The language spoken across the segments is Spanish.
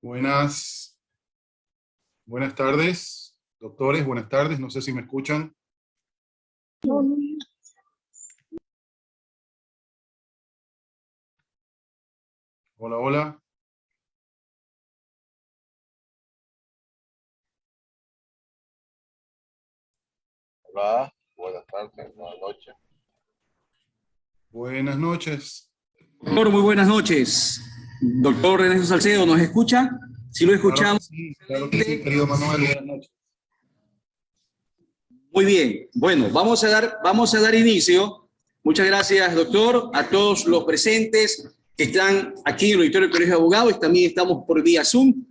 Buenas, buenas tardes, doctores, buenas tardes, no sé si me escuchan. Hola, hola. Hola, buenas tardes, buenas noches. Buenas noches. Doctor, muy buenas noches. Doctor Ernesto Salcedo, ¿nos escucha? Si lo escuchamos. Claro que sí, querido Manuel, buenas noches. Muy bien. Bueno, vamos a dar inicio. Muchas gracias, doctor, a todos los presentes que están aquí en el auditorio del Colegio de Abogados. También estamos por vía Zoom.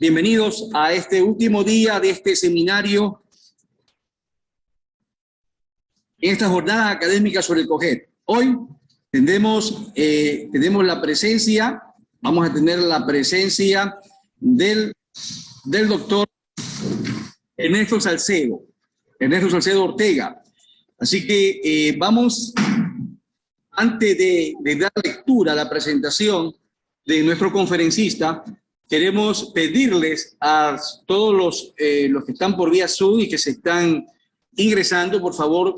Bienvenidos a este último día de este seminario en esta jornada académica sobre el COGED. Hoy tenemos la presencia, vamos a tener la presencia del doctor Ernesto Salcedo Ortega. Así que vamos, antes de dar lectura a la presentación de nuestro conferencista, queremos pedirles a todos los que están por vía Zoom y que se están ingresando, por favor,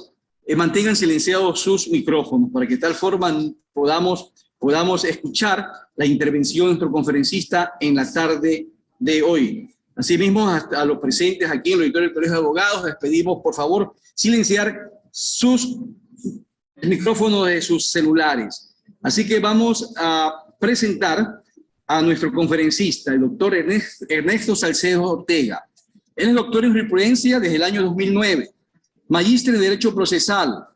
mantengan silenciados sus micrófonos para que de tal forma podamos escuchar la intervención de nuestro conferencista en la tarde de hoy. Asimismo, a los presentes aquí en el auditorio del Colegio de Abogados, les pedimos, por favor, silenciar sus micrófonos de sus celulares. Así que vamos a presentar a nuestro conferencista, el doctor Ernesto Salcedo Ortega. Él es doctor en jurisprudencia desde el año 2009, magíster en Derecho Procesal,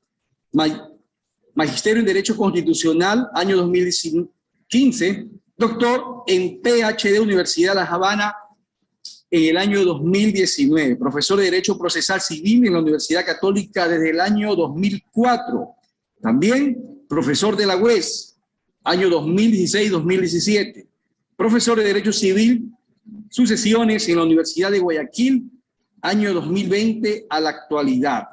magisterio en Derecho Constitucional, año 2015, doctor en PhD Universidad de La Habana en el año 2019, profesor de Derecho Procesal Civil en la Universidad Católica desde el año 2004, también profesor de la UES, año 2016-2017, profesor de Derecho Civil, sucesiones en la Universidad de Guayaquil, año 2020 a la actualidad.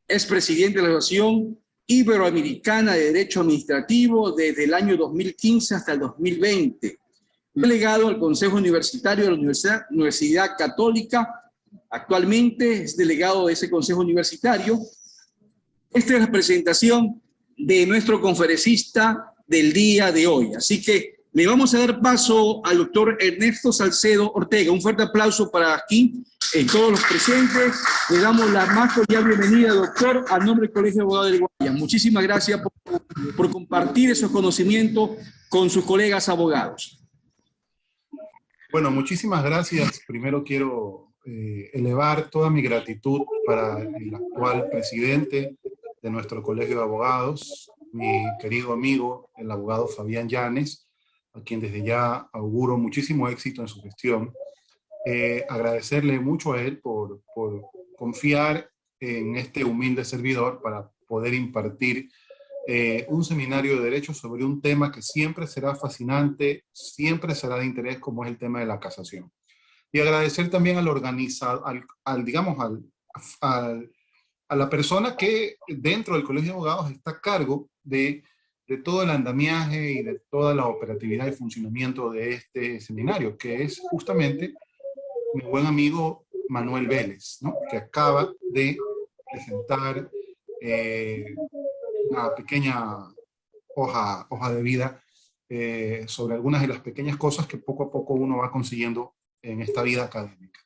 Es presidente de la Asociación Iberoamericana de Derecho Administrativo desde el año 2015 hasta el 2020. Delegado al Consejo Universitario de la Universidad Católica. Actualmente es delegado de ese Consejo Universitario. Esta es la presentación de nuestro conferencista del día de hoy. Así que le vamos a dar paso al doctor Ernesto Salcedo Ortega. Un fuerte aplauso para aquí, todos los presentes. Le damos la más cordial bienvenida, doctor, a nombre del Colegio de Abogados de Guayas. Muchísimas gracias por compartir esos conocimientos con sus colegas abogados. Bueno, muchísimas gracias. Primero quiero elevar toda mi gratitud para el actual presidente de nuestro Colegio de Abogados, mi querido amigo, el abogado Fabián Llanes, a quien desde ya auguro muchísimo éxito en su gestión. Agradecerle mucho a él por confiar en este humilde servidor para poder impartir un seminario de derecho sobre un tema que siempre será fascinante, siempre será de interés, como es el tema de la casación. Y agradecer también al organizador, a la persona que dentro del Colegio de Abogados está a cargo de todo el andamiaje y de toda la operatividad y funcionamiento de este seminario, que es justamente mi buen amigo Manuel Vélez, ¿no? Que acaba de presentar una pequeña hoja de vida sobre algunas de las pequeñas cosas que poco a poco uno va consiguiendo en esta vida académica.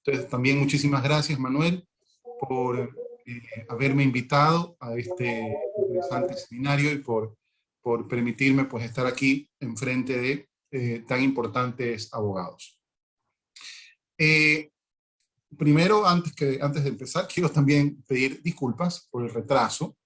Entonces, también muchísimas gracias, Manuel, por haberme invitado a este interesante seminario y por permitirme pues estar aquí enfrente de tan importantes abogados. Primero, antes de empezar, quiero también pedir disculpas por el retraso,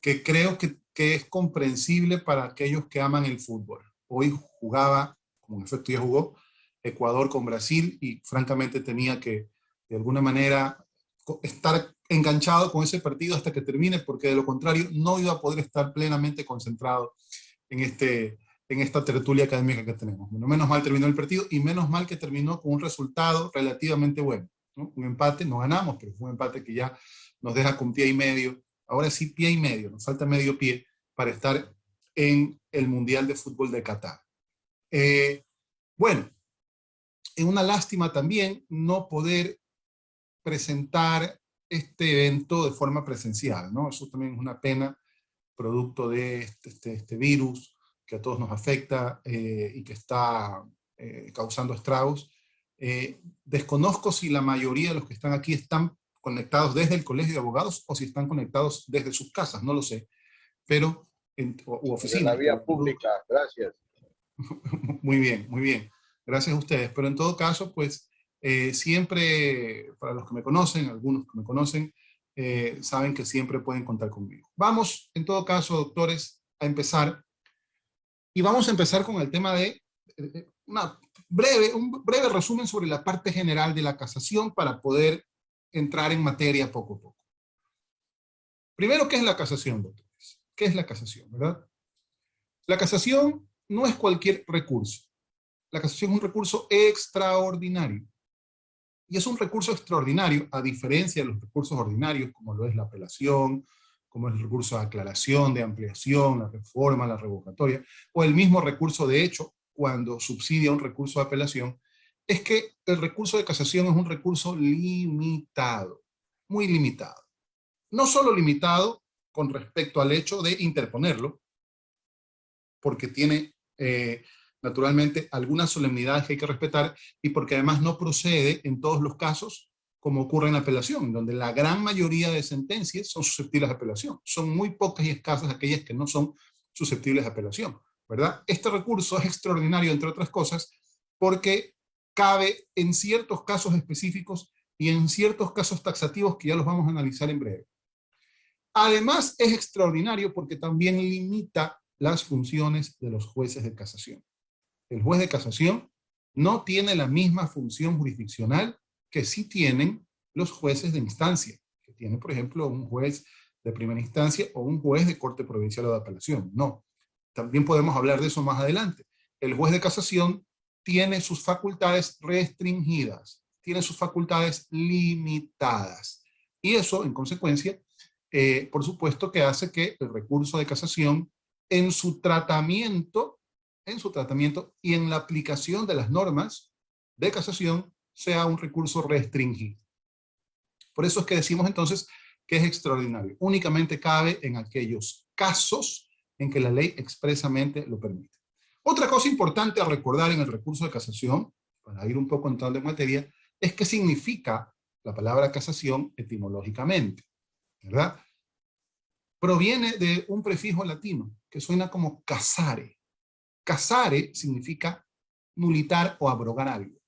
que creo que es comprensible para aquellos que aman el fútbol. Hoy jugaba, como en efecto ya jugó, Ecuador con Brasil y francamente tenía que, de alguna manera, estar enganchado con ese partido hasta que termine, porque de lo contrario no iba a poder estar plenamente concentrado en esta tertulia académica que tenemos. Bueno, menos mal terminó el partido y menos mal que terminó con un resultado relativamente bueno, ¿no? Un empate, no ganamos, pero fue un empate que ya nos deja con pie y medio. Ahora sí, pie y medio, nos falta medio pie para estar en el Mundial de Fútbol de Qatar. Bueno, es una lástima también no poder presentar este evento de forma presencial, ¿no? Eso también es una pena, producto de este virus que a todos nos afecta y que está causando estragos. Desconozco si la mayoría de los que están aquí están conectados desde el Colegio de Abogados o si están conectados desde sus casas, no lo sé, pero u oficinas. De la vía pública, gracias. Muy bien, muy bien. Gracias a ustedes. Pero en todo caso, pues siempre, para los que me conocen, algunos que me conocen, saben que siempre pueden contar conmigo. Vamos, en todo caso, doctores, a empezar. Y vamos a empezar con el tema de un breve resumen sobre la parte general de la casación para poder entrar en materia poco a poco. Primero, ¿qué es la casación, doctores? ¿Qué es la casación, verdad? La casación no es cualquier recurso. La casación es un recurso extraordinario. Y es un recurso extraordinario, a diferencia de los recursos ordinarios, como lo es la apelación, como es el recurso de aclaración, de ampliación, la reforma, la revocatoria, o el mismo recurso de hecho, cuando subsidia un recurso de apelación, es que el recurso de casación es un recurso limitado, muy limitado. No solo limitado con respecto al hecho de interponerlo, porque tiene naturalmente algunas solemnidades que hay que respetar y porque además no procede en todos los casos como ocurre en la apelación, donde la gran mayoría de sentencias son susceptibles de apelación. Son muy pocas y escasas aquellas que no son susceptibles de apelación, ¿verdad? Este recurso es extraordinario, entre otras cosas, porque cabe en ciertos casos específicos y en ciertos casos taxativos que ya los vamos a analizar en breve. Además, es extraordinario porque también limita las funciones de los jueces de casación. El juez de casación no tiene la misma función jurisdiccional que sí tienen los jueces de instancia, que tiene, por ejemplo, un juez de primera instancia o un juez de corte provincial o de apelación. No, también podemos hablar de eso más adelante. El juez de casación tiene sus facultades restringidas, tiene sus facultades limitadas. Y eso, en consecuencia, por supuesto que hace que el recurso de casación en su tratamiento y en la aplicación de las normas de casación sea un recurso restringido. Por eso es que decimos entonces que es extraordinario. Únicamente cabe en aquellos casos en que la ley expresamente lo permite. Otra cosa importante a recordar en el recurso de casación, para ir un poco entrando en materia, es qué significa la palabra casación etimológicamente, ¿verdad? Proviene de un prefijo latino que suena como casare. Casare significa nulitar o abrogar algo,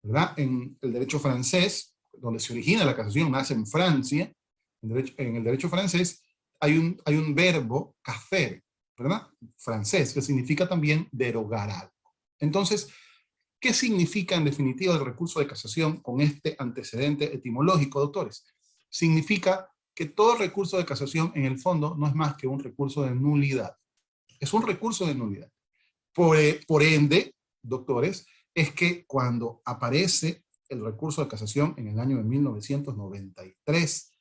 ¿verdad? En el derecho francés, donde se origina la casación, nace en Francia, en el derecho francés hay un verbo, caser, ¿verdad? Francés, que significa también derogar algo. Entonces, ¿qué significa en definitiva el recurso de casación con este antecedente etimológico, doctores? Significa que todo recurso de casación en el fondo no es más que un recurso de nulidad. Es un recurso de nulidad. Por ende, doctores, es que cuando aparece el recurso de casación en el año de 1993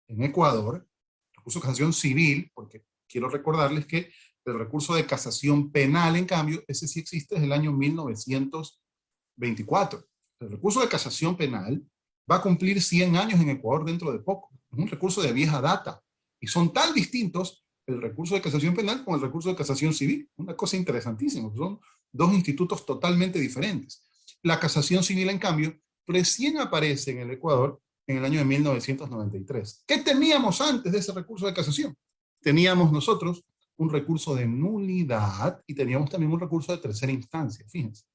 en Ecuador, recurso de casación civil, porque quiero recordarles que el recurso de casación penal, en cambio, ese sí existe desde el año 1924. El recurso de casación penal va a cumplir 100 años en Ecuador dentro de poco. Es un recurso de vieja data. Y son tan distintos el recurso de casación penal con el recurso de casación civil. Una cosa interesantísima. Son dos institutos totalmente diferentes. La casación civil, en cambio, recién aparece en el Ecuador en el año de 1993. ¿Qué teníamos antes de ese recurso de casación? Teníamos nosotros un recurso de nulidad y teníamos también un recurso de tercera instancia. Fíjense,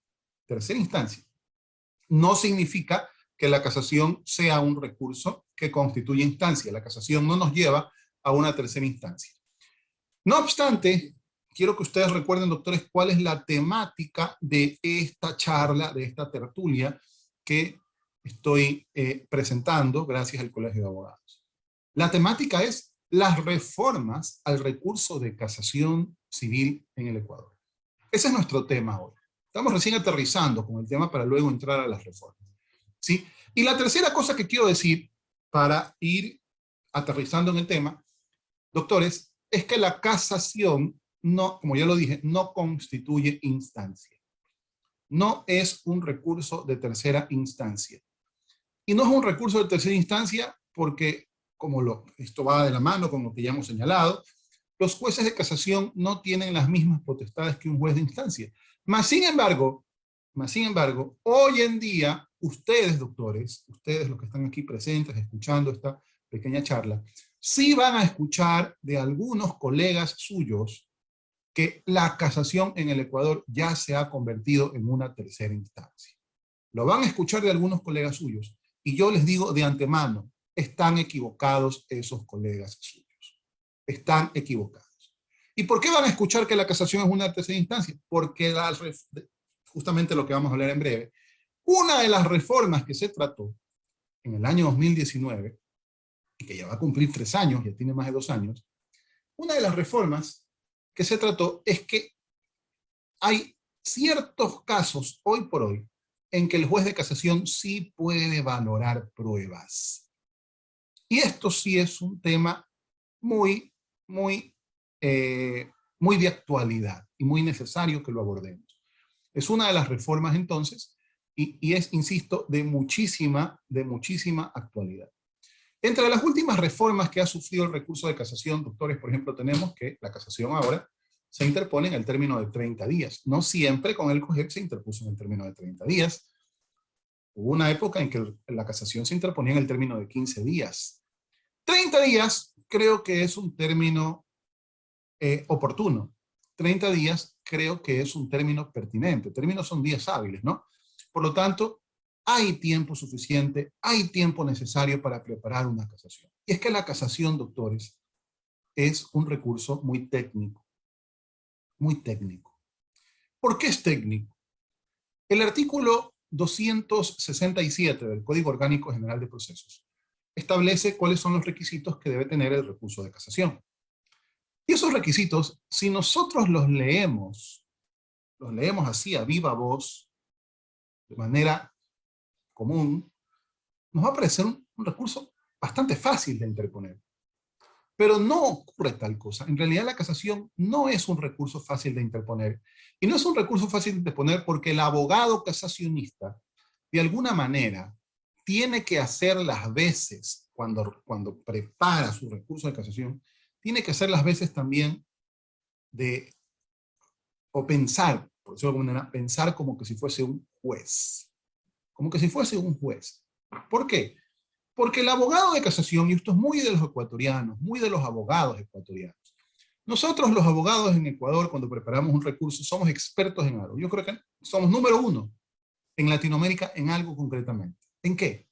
tercera instancia. No significa que la casación sea un recurso que constituye instancia. La casación no nos lleva a una tercera instancia. No obstante, quiero que ustedes recuerden, doctores, cuál es la temática de esta charla, de esta tertulia que estoy presentando gracias al Colegio de Abogados. La temática es las reformas al recurso de casación civil en el Ecuador. Ese es nuestro tema hoy. Estamos recién aterrizando con el tema para luego entrar a las reformas, ¿sí? Y la tercera cosa que quiero decir para ir aterrizando en el tema, doctores, es que la casación, no, como ya lo dije, no constituye instancia. no es un recurso de tercera instancia. Y no es un recurso de tercera instancia porque, esto va de la mano con lo que ya hemos señalado, los jueces de casación no tienen las mismas potestades que un juez de instancia. Sin embargo, hoy en día, ustedes, doctores, ustedes los que están aquí presentes, escuchando esta pequeña charla, sí van a escuchar de algunos colegas suyos que la casación en el Ecuador ya se ha convertido en una tercera instancia. Lo van a escuchar de algunos colegas suyos, y yo les digo de antemano, están equivocados esos colegas suyos. Están equivocados. ¿Y por qué van a escuchar que la casación es una tercera instancia? Porque justamente lo que vamos a hablar en breve, una de las reformas que se trató en el año 2019, y que ya va a cumplir 3 años, ya tiene más de 2 años, una de las reformas que se trató es que hay ciertos casos, hoy por hoy, en que el juez de casación sí puede valorar pruebas. Y esto sí es un tema muy de actualidad y muy necesario que lo abordemos. Es una de las reformas entonces, y es, insisto, de muchísima actualidad. Entre las últimas reformas que ha sufrido el recurso de casación, doctores, por ejemplo, tenemos que la casación ahora se interpone en el término de 30 días. No siempre con el COGEP se interpuso en el término de 30 días. Hubo una época en que la casación se interponía en el término de 15 días. 30 días creo que es un término oportuno. 30 días creo que es un término pertinente. Términos son días hábiles, ¿no? Por lo tanto, hay tiempo suficiente, hay tiempo necesario para preparar una casación. Y es que la casación, doctores, es un recurso muy técnico. Muy técnico. ¿Por qué es técnico? El artículo 267 del Código Orgánico General de Procesos establece cuáles son los requisitos que debe tener el recurso de casación. Y esos requisitos, si nosotros los leemos así a viva voz, de manera común, nos va a parecer un recurso bastante fácil de interponer. Pero no ocurre tal cosa. En realidad la casación no es un recurso fácil de interponer. Y no es un recurso fácil de interponer porque el abogado casacionista, de alguna manera, tiene que hacer las veces, cuando prepara su recurso de casación, tiene que hacer las veces también pensar, por decirlo de alguna manera, pensar como que si fuese un juez. Como que si fuese un juez. ¿Por qué? Porque el abogado de casación, y esto es muy de los ecuatorianos, muy de los abogados ecuatorianos. Nosotros los abogados en Ecuador, cuando preparamos un recurso, somos expertos en algo. Yo creo que somos número 1 en Latinoamérica en algo concretamente. ¿En qué?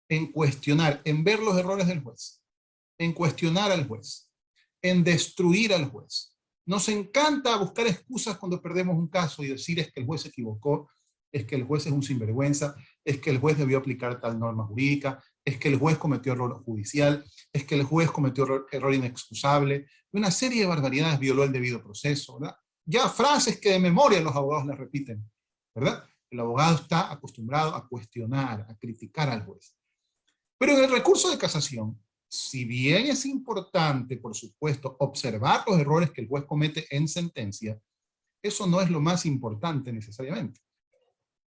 En cuestionar, en ver los errores del juez, en cuestionar al juez, en destruir al juez. Nos encanta buscar excusas cuando perdemos un caso y decir es que el juez se equivocó, es que el juez es un sinvergüenza, es que el juez debió aplicar tal norma jurídica, es que el juez cometió error judicial, es que el juez cometió error inexcusable, una serie de barbaridades, violó el debido proceso, ¿verdad? Ya frases que de memoria los abogados les repiten, ¿verdad? El abogado está acostumbrado a cuestionar, a criticar al juez. Pero en el recurso de casación, si bien es importante, por supuesto, observar los errores que el juez comete en sentencia, eso no es lo más importante necesariamente.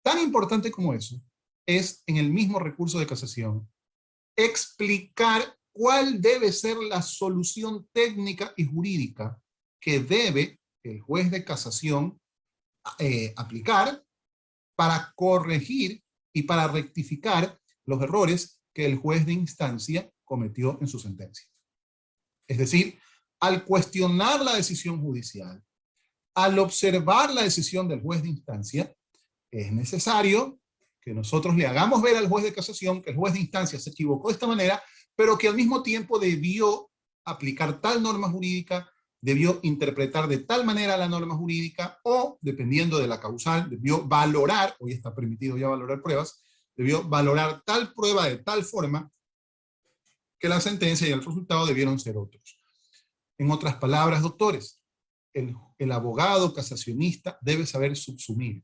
Tan importante como eso es, en el mismo recurso de casación, explicar cuál debe ser la solución técnica y jurídica que debe el juez de casación aplicar para corregir y para rectificar los errores que el juez de instancia cometió en su sentencia. Es decir, al cuestionar la decisión judicial, al observar la decisión del juez de instancia, es necesario que nosotros le hagamos ver al juez de casación que el juez de instancia se equivocó de esta manera, pero que al mismo tiempo debió aplicar tal norma jurídica, debió interpretar de tal manera la norma jurídica, o, dependiendo de la causal, debió valorar, hoy está permitido ya valorar pruebas, debió valorar tal prueba de tal forma que la sentencia y el resultado debieron ser otros. En otras palabras, doctores, el abogado casacionista debe saber subsumir.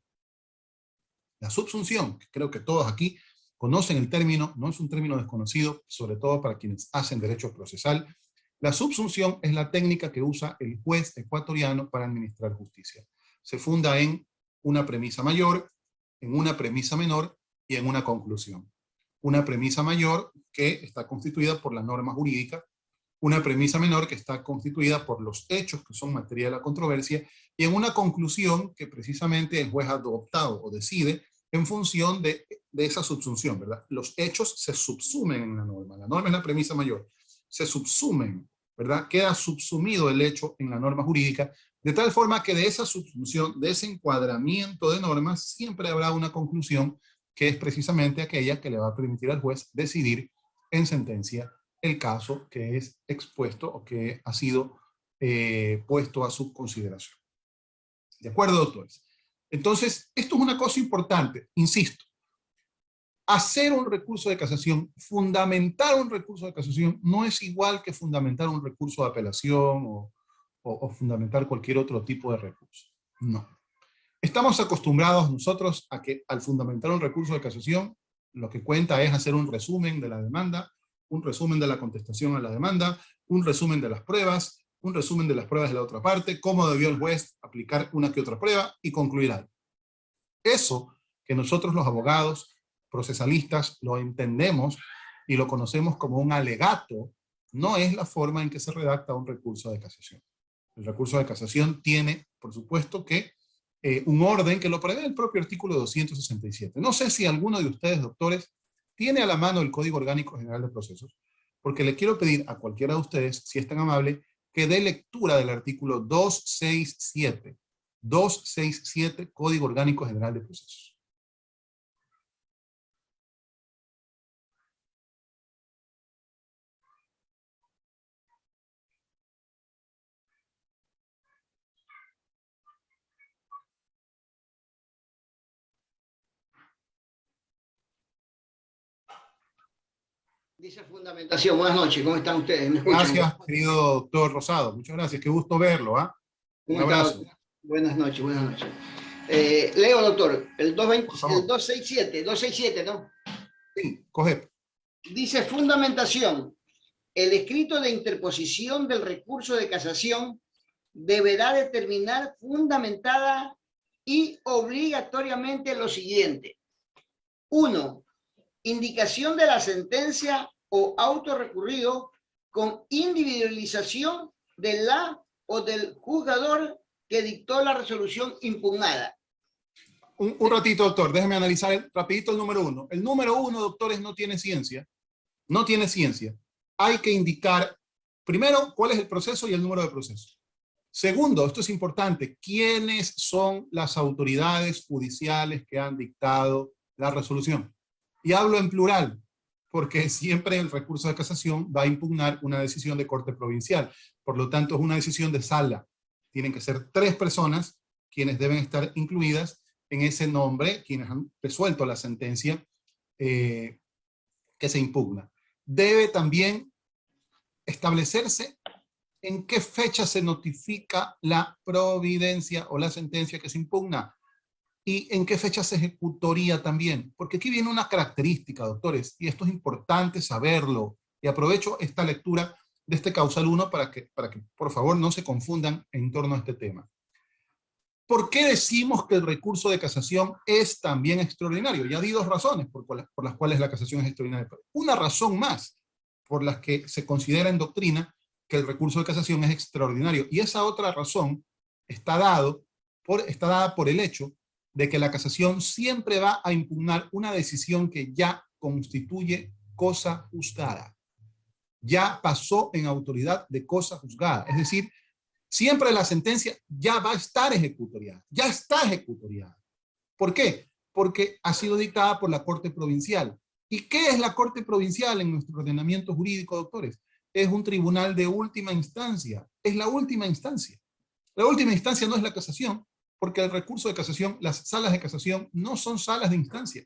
La subsunción, que creo que todos aquí conocen el término, no es un término desconocido, sobre todo para quienes hacen derecho procesal. La subsunción es la técnica que usa el juez ecuatoriano para administrar justicia. Se funda en una premisa mayor, en una premisa menor y en una conclusión. Una premisa mayor que está constituida por la norma jurídica, una premisa menor que está constituida por los hechos que son materia de la controversia, y en una conclusión que precisamente el juez ha adoptado o decide en función de esa subsunción, ¿verdad? Los hechos se subsumen en la norma es la premisa mayor, se subsumen, ¿verdad? Queda subsumido el hecho en la norma jurídica, de tal forma que de esa subsunción, de ese encuadramiento de normas, siempre habrá una conclusión que es precisamente aquella que le va a permitir al juez decidir en sentencia el caso que es expuesto o que ha sido puesto a su consideración. ¿De acuerdo, doctores? Entonces, esto es una cosa importante, insisto. Hacer un recurso de casación, fundamentar un recurso de casación, no es igual que fundamentar un recurso de apelación o fundamentar cualquier otro tipo de recurso. No. Estamos acostumbrados nosotros a que al fundamentar un recurso de casación, lo que cuenta es hacer un resumen de la demanda, un resumen de la contestación a la demanda, un resumen de las pruebas, un resumen de las pruebas de la otra parte, cómo debió el juez aplicar una que otra prueba y concluir algo. Eso que nosotros los abogados procesalistas lo entendemos y lo conocemos como un alegato, no es la forma en que se redacta un recurso de casación. El recurso de casación tiene, por supuesto, que un orden que lo prevé el propio artículo 267. No sé si alguno de ustedes, doctores, tiene a la mano el Código Orgánico General de Procesos, porque le quiero pedir a cualquiera de ustedes, si es tan amable, que dé lectura del artículo 267. 267, Código Orgánico General de Procesos. Dice fundamentación. Buenas noches, ¿cómo están ustedes? ¿Me escuchan? Gracias, querido doctor Rosado. Muchas gracias, qué gusto verlo. Un abrazo. Buenas noches, buenas noches. Leo, doctor, el 267, ¿no? Sí, coge. Dice fundamentación. El escrito de interposición del recurso de casación deberá determinar fundamentada y obligatoriamente lo siguiente. 1. Indicación de la sentencia o auto recurrido con individualización de la o del juzgador que dictó la resolución impugnada. Un ratito, doctor, déjeme analizar rapidito el número 1. El número 1, doctores, no tiene ciencia. No tiene ciencia. Hay que indicar, primero, cuál es el proceso y el número de proceso. Segundo, esto es importante, ¿quiénes son las autoridades judiciales que han dictado la resolución? Y hablo en plural, porque siempre el recurso de casación va a impugnar una decisión de corte provincial. Por lo tanto, es una decisión de sala. Tienen que ser 3 personas quienes deben estar incluidas en ese nombre, quienes han resuelto la sentencia que se impugna. Debe también establecerse en qué fecha se notifica la providencia o la sentencia que se impugna. ¿Y en qué fecha se ejecutaría también? Porque aquí viene una característica, doctores, y esto es importante saberlo. Y aprovecho esta lectura de este causal 1 para que por favor no se confundan en torno a este tema. ¿Por qué decimos que el recurso de casación es también extraordinario? Ya di 2 razones por las cuales la casación es extraordinaria. Una razón más por las que se considera en doctrina que el recurso de casación es extraordinario. Y esa otra razón está dada por el hecho de que la casación siempre va a impugnar una decisión que ya constituye cosa juzgada. Ya pasó en autoridad de cosa juzgada. Es decir, siempre la sentencia ya va a estar ejecutoriada. Ya está ejecutoriada. ¿Por qué? Porque ha sido dictada por la Corte Provincial. ¿Y qué es la Corte Provincial en nuestro ordenamiento jurídico, doctores? Es un tribunal de última instancia. Es la última instancia. La última instancia no es la casación, porque el recurso de casación, las salas de casación no son salas de instancia.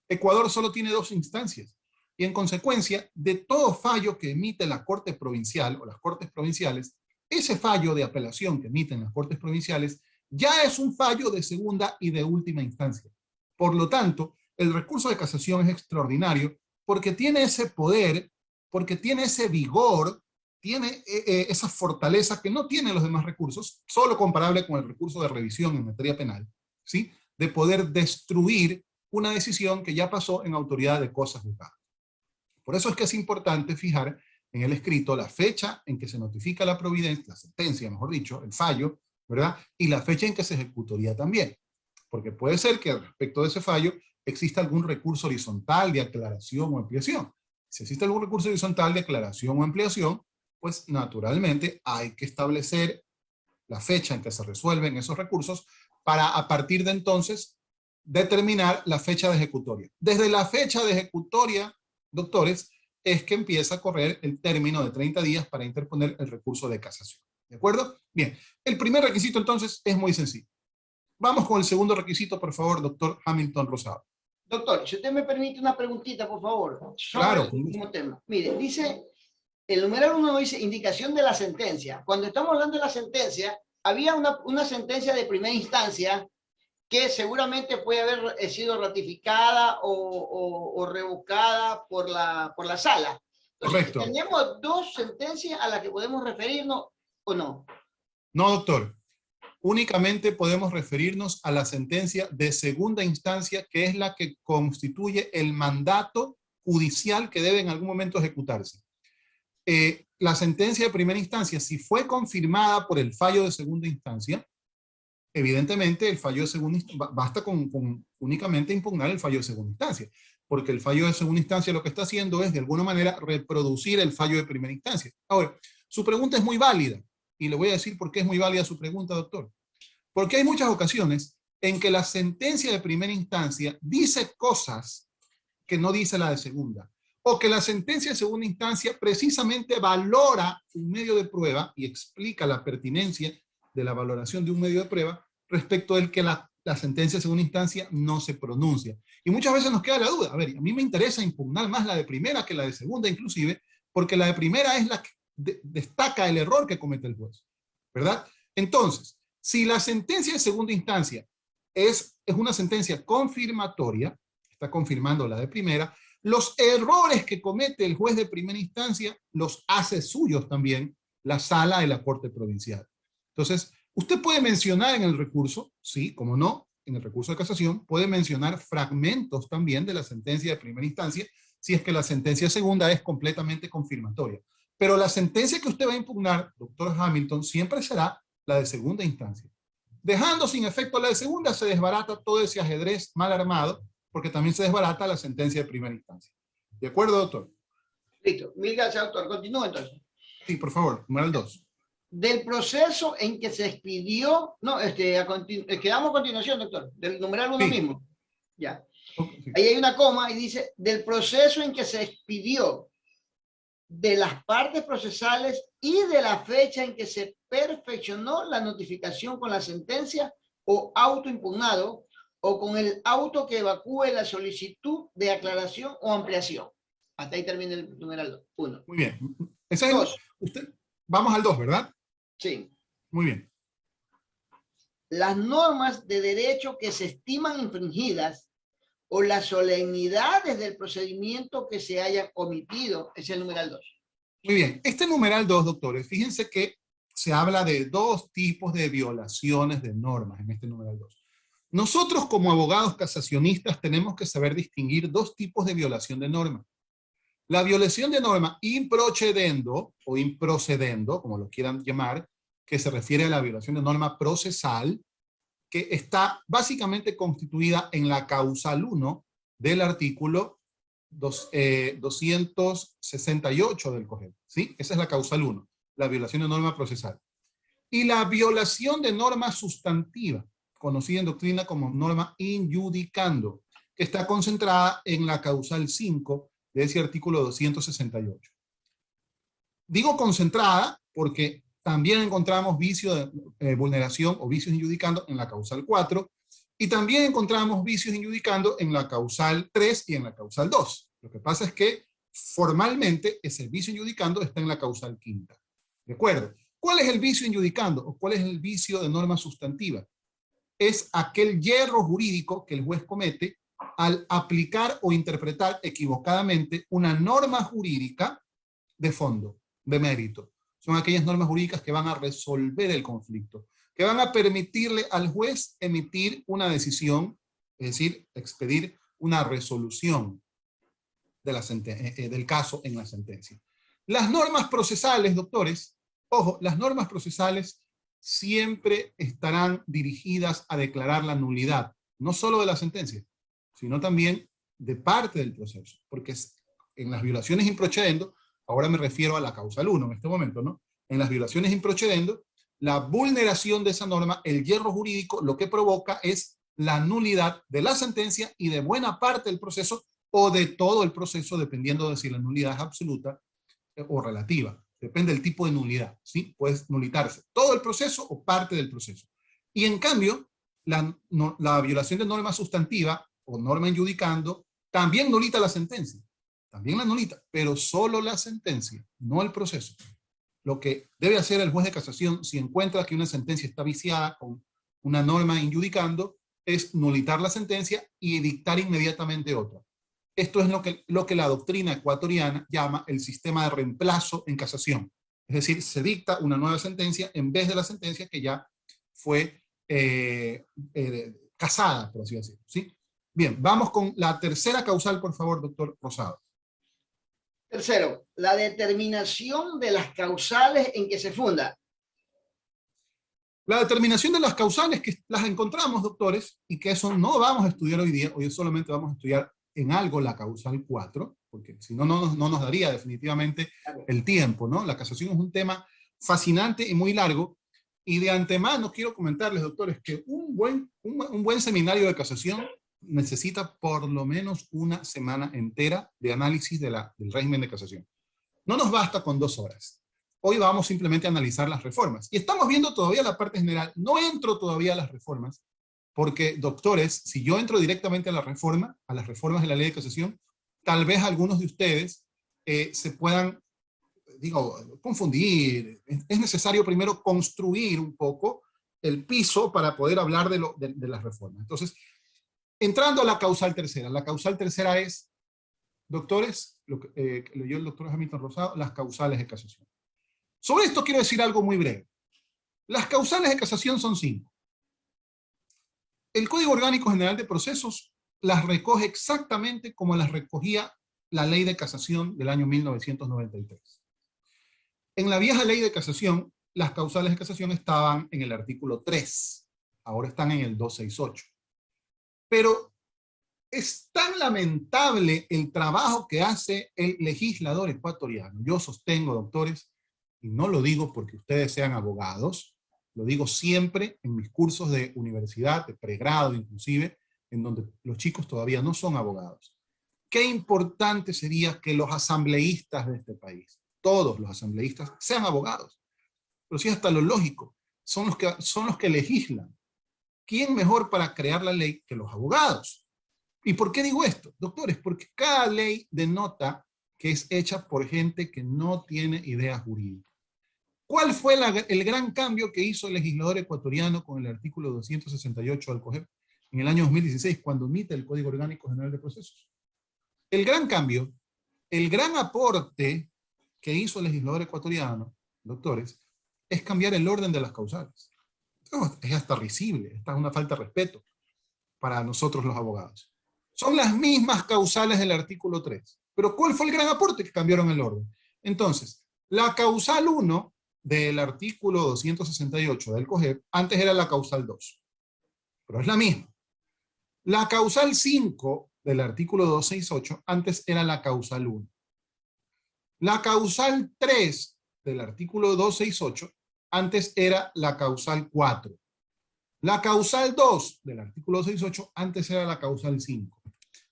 Ecuador solo tiene 2 instancias. Y en consecuencia, de todo fallo que emite la Corte Provincial o las Cortes Provinciales, ese fallo de apelación que emiten las Cortes Provinciales ya es un fallo de segunda y de última instancia. Por lo tanto, el recurso de casación es extraordinario porque tiene ese poder, porque tiene ese vigor, tiene esa fortaleza que no tienen los demás recursos, solo comparable con el recurso de revisión en materia penal, ¿sí? de poder destruir una decisión que ya pasó en autoridad de cosas juzgadas. Por eso es que es importante fijar en el escrito la fecha en que se notifica la providencia, la sentencia, mejor dicho, el fallo, ¿verdad? Y la fecha en que se ejecutaría también. Porque puede ser que respecto de ese fallo exista algún recurso horizontal de aclaración o ampliación. Si existe algún recurso horizontal de aclaración o ampliación, pues naturalmente hay que establecer la fecha en que se resuelven esos recursos para a partir de entonces determinar la fecha de ejecutoria. Desde la fecha de ejecutoria, doctores, es que empieza a correr el término de 30 días para interponer el recurso de casación. ¿De acuerdo? Bien, el primer requisito entonces es muy sencillo. Vamos con el segundo requisito, por favor, doctor Hamilton Rosado. Doctor, si usted me permite una preguntita, por favor, sobre Claro. el mismo tema. Mire, dice, el numeral 1 dice indicación de la sentencia. Cuando estamos hablando de la sentencia, había una sentencia de primera instancia que seguramente puede haber sido ratificada o revocada por la sala. Entonces, Correcto. ¿tenemos dos sentencias a las que podemos referirnos o no? No, doctor. Únicamente podemos referirnos a la sentencia de segunda instancia, que es la que constituye el mandato judicial que debe en algún momento ejecutarse. La sentencia de primera instancia, si fue confirmada por el fallo de segunda instancia, evidentemente el fallo de segunda instancia, basta con únicamente impugnar el fallo de segunda instancia, porque el fallo de segunda instancia lo que está haciendo es de alguna manera reproducir el fallo de primera instancia. Ahora, su pregunta es muy válida, y le voy a decir por qué es muy válida su pregunta, doctor. Porque hay muchas ocasiones en que la sentencia de primera instancia dice cosas que no dice la de segunda, o que la sentencia de segunda instancia precisamente valora un medio de prueba y explica la pertinencia de la valoración de un medio de prueba respecto del que la sentencia de segunda instancia no se pronuncia. Y muchas veces nos queda la duda, a ver, a mí me interesa impugnar más la de primera que la de segunda inclusive, porque la de primera es la que destaca el error que comete el juez, ¿verdad? Entonces, si la sentencia de segunda instancia es una sentencia confirmatoria, está confirmando la de primera, los errores que comete el juez de primera instancia los hace suyos también la sala de la Corte Provincial. Entonces, usted puede mencionar en el recurso, sí, como no, en el recurso de casación, puede mencionar fragmentos también de la sentencia de primera instancia, si es que la sentencia segunda es completamente confirmatoria. Pero la sentencia que usted va a impugnar, doctor Hamilton, siempre será la de segunda instancia. Dejando sin efecto la de segunda, se desbarata todo ese ajedrez mal armado, porque también se desbarata la sentencia de primera instancia. ¿De acuerdo, doctor? Listo. Mil gracias, doctor. Continúa entonces. Sí, por favor, numeral 2. Del proceso en que se expidió, no, quedamos a continuación, doctor, del numeral 1 Sí. mismo. Ya. Okay. Ahí hay una coma y dice, del proceso en que se expidió de las partes procesales y de la fecha en que se perfeccionó la notificación con la sentencia o auto impugnado o con el auto que evacúe la solicitud de aclaración o ampliación. Hasta ahí termina el numeral 1. Muy bien. Ese es Dos. Vamos al 2, ¿verdad? Sí. Muy bien. Las normas de derecho que se estiman infringidas o las solemnidades del procedimiento que se hayan omitido, es el numeral 2. Muy bien. Este numeral 2, doctores, fíjense que se habla de dos tipos de violaciones de normas en este numeral 2. Nosotros como abogados casacionistas tenemos que saber distinguir dos tipos de violación de norma. La violación de norma improcedendo o improcedendo, como lo quieran llamar, que se refiere a la violación de norma procesal, que está básicamente constituida en la causal 1 del artículo 268 del COGEP. ¿Sí? Esa es la causal 1, la violación de norma procesal. Y la violación de norma sustantiva, conocida en doctrina como norma injudicando, que está concentrada en la causal 5 de ese artículo 268. Digo concentrada porque también encontramos vicio de vulneración o vicios injudicando en la causal 4, y también encontramos vicios injudicando en la causal 3 y en la causal 2. Lo que pasa es que formalmente ese vicio injudicando está en la causal 5. ¿De acuerdo? ¿Cuál es el vicio injudicando o cuál es el vicio de norma sustantiva? Es aquel yerro jurídico que el juez comete al aplicar o interpretar equivocadamente una norma jurídica de fondo, de mérito. Son aquellas normas jurídicas que van a resolver el conflicto, que van a permitirle al juez emitir una decisión, es decir, expedir una resolución de del caso en la sentencia. Las normas procesales, doctores, ojo, las normas procesales siempre estarán dirigidas a declarar la nulidad, no solo de la sentencia, sino también de parte del proceso, porque en las violaciones in procedendo, ahora me refiero a la causal 1 en este momento, ¿no? En las violaciones in procedendo, la vulneración de esa norma, el hierro jurídico, lo que provoca es la nulidad de la sentencia y de buena parte del proceso o de todo el proceso, dependiendo de si la nulidad es absoluta o relativa. Depende del tipo de nulidad, ¿sí? Puede nulitarse todo el proceso o parte del proceso. Y en cambio, la violación de norma sustantiva o norma injudicando también nulita la sentencia. También la nulita, pero solo la sentencia, no el proceso. Lo que debe hacer el juez de casación si encuentra que una sentencia está viciada con una norma injudicando es nulitar la sentencia y dictar inmediatamente otra. Esto es lo que la doctrina ecuatoriana llama el sistema de reemplazo en casación. Es decir, se dicta una nueva sentencia en vez de la sentencia que ya fue casada, por así decirlo, ¿sí? Bien, vamos con la tercera causal, por favor, doctor Rosado. Tercero, la determinación de las causales en que se funda. La determinación de las causales que las encontramos, doctores, y que eso no vamos a estudiar hoy día, hoy solamente vamos a estudiar en algo la causal 4, porque si no, no nos daría definitivamente el tiempo, ¿no? La casación es un tema fascinante y muy largo, y de antemano quiero comentarles, doctores, que un buen seminario de casación necesita por lo menos una semana entera de análisis del régimen de casación. No nos basta con 2 horas. Hoy vamos simplemente a analizar las reformas. Y estamos viendo todavía la parte general. No entro todavía a las reformas, porque, doctores, si yo entro directamente a las reformas de la ley de casación, tal vez algunos de ustedes se puedan, confundir. Es necesario primero construir un poco el piso para poder hablar de las reformas. Entonces, entrando a la causal tercera es, doctores, lo que leyó el doctor Hamilton Rosado, las causales de casación. Sobre esto quiero decir algo muy breve. Las causales de casación son 5. El Código Orgánico General de Procesos las recoge exactamente como las recogía la Ley de Casación del año 1993. En la vieja Ley de Casación, las causales de casación estaban en el artículo 3, ahora están en el 268. Pero es tan lamentable el trabajo que hace el legislador ecuatoriano. Yo sostengo, doctores, y no lo digo porque ustedes sean abogados, lo digo siempre en mis cursos de universidad, de pregrado inclusive, en donde los chicos todavía no son abogados. Qué importante sería que los asambleístas de este país, todos los asambleístas, sean abogados. Pero sí, hasta lo lógico, son los que legislan. ¿Quién mejor para crear la ley que los abogados? ¿Y por qué digo esto? Doctores, porque cada ley denota que es hecha por gente que no tiene idea jurídica. ¿Cuál fue el gran cambio que hizo el legislador ecuatoriano con el artículo 268 del COGEP en el año 2016, cuando emite el Código Orgánico General de Procesos? El gran cambio, el gran aporte que hizo el legislador ecuatoriano, doctores, es cambiar el orden de las causales. Es hasta risible, esta es una falta de respeto para nosotros los abogados. Son las mismas causales del artículo 3, pero ¿cuál fue el gran aporte? Que cambiaron el orden. Entonces, la causal 1 del artículo 268 del COGEP, antes era la causal 2, pero es la misma. La causal 5 del artículo 268, antes era la causal 1. La causal 3 del artículo 268, antes era la causal 4. La causal 2 del artículo 268, antes era la causal 5.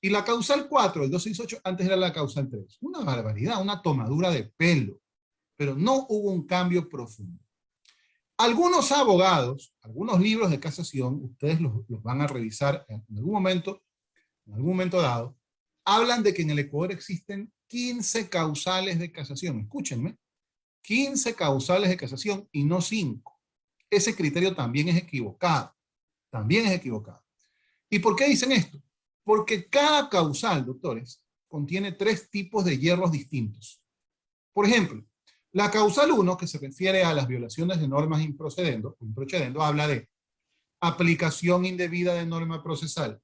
Y la causal 4 del 268, antes era la causal 3. Una barbaridad, una tomadura de pelo. Pero no hubo un cambio profundo. Algunos abogados, algunos libros de casación, ustedes los van a revisar en algún momento dado, hablan de que en el Ecuador existen 15 causales de casación. Escúchenme, 15 causales de casación y no 5. Ese criterio también es equivocado. También es equivocado. ¿Y por qué dicen esto? Porque cada causal, doctores, contiene 3 tipos de hierros distintos. Por ejemplo, La causal 1, que se refiere a las violaciones de normas improcedendo, habla de aplicación indebida de norma procesal,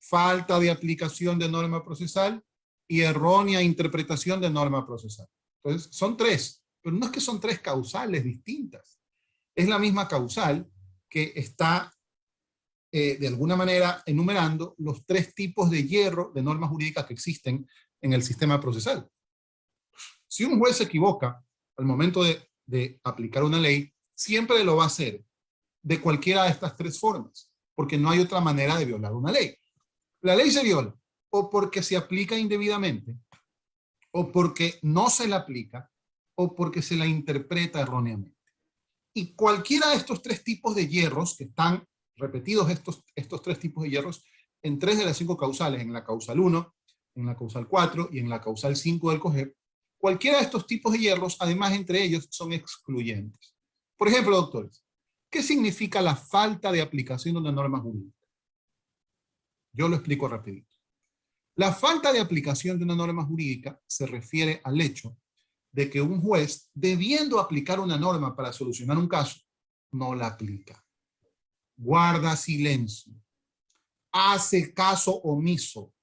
falta de aplicación de norma procesal y errónea interpretación de norma procesal. Entonces, son tres, pero no es que son tres causales distintas. Es la misma causal que está, de alguna manera, enumerando los tres tipos de hierro de normas jurídicas que existen en el sistema procesal. Si un juez se equivoca al momento de aplicar una ley, siempre lo va a hacer de cualquiera de estas tres formas, porque no hay otra manera de violar una ley. La ley se viola o porque se aplica indebidamente, o porque no se la aplica, o porque se la interpreta erróneamente. Y cualquiera de estos tres tipos de hierros, que están repetidos estos tres tipos de hierros, en 3 de las 5 causales, en la causal 1, en la causal 4 y en la causal 5 del COGEP, cualquiera de estos tipos de hierros, además entre ellos, son excluyentes. Por ejemplo, doctores, ¿qué significa la falta de aplicación de una norma jurídica? Yo lo explico rapidito. La falta de aplicación de una norma jurídica se refiere al hecho de que un juez, debiendo aplicar una norma para solucionar un caso, no la aplica. Guarda silencio. Hace caso omiso.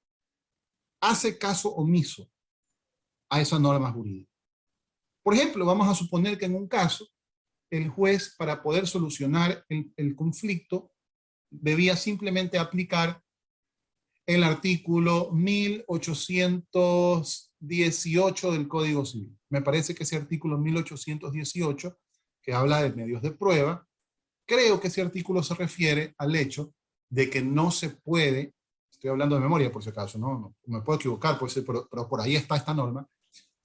Hace caso omiso a esa norma jurídica. Por ejemplo, vamos a suponer que en un caso, el juez, para poder solucionar el conflicto, debía simplemente aplicar el artículo 1818 del Código Civil. Me parece que ese artículo 1818, que habla de medios de prueba, creo que ese artículo se refiere al hecho de que no se puede, estoy hablando de memoria por si acaso, no me puedo equivocar, pero por ahí está esta norma,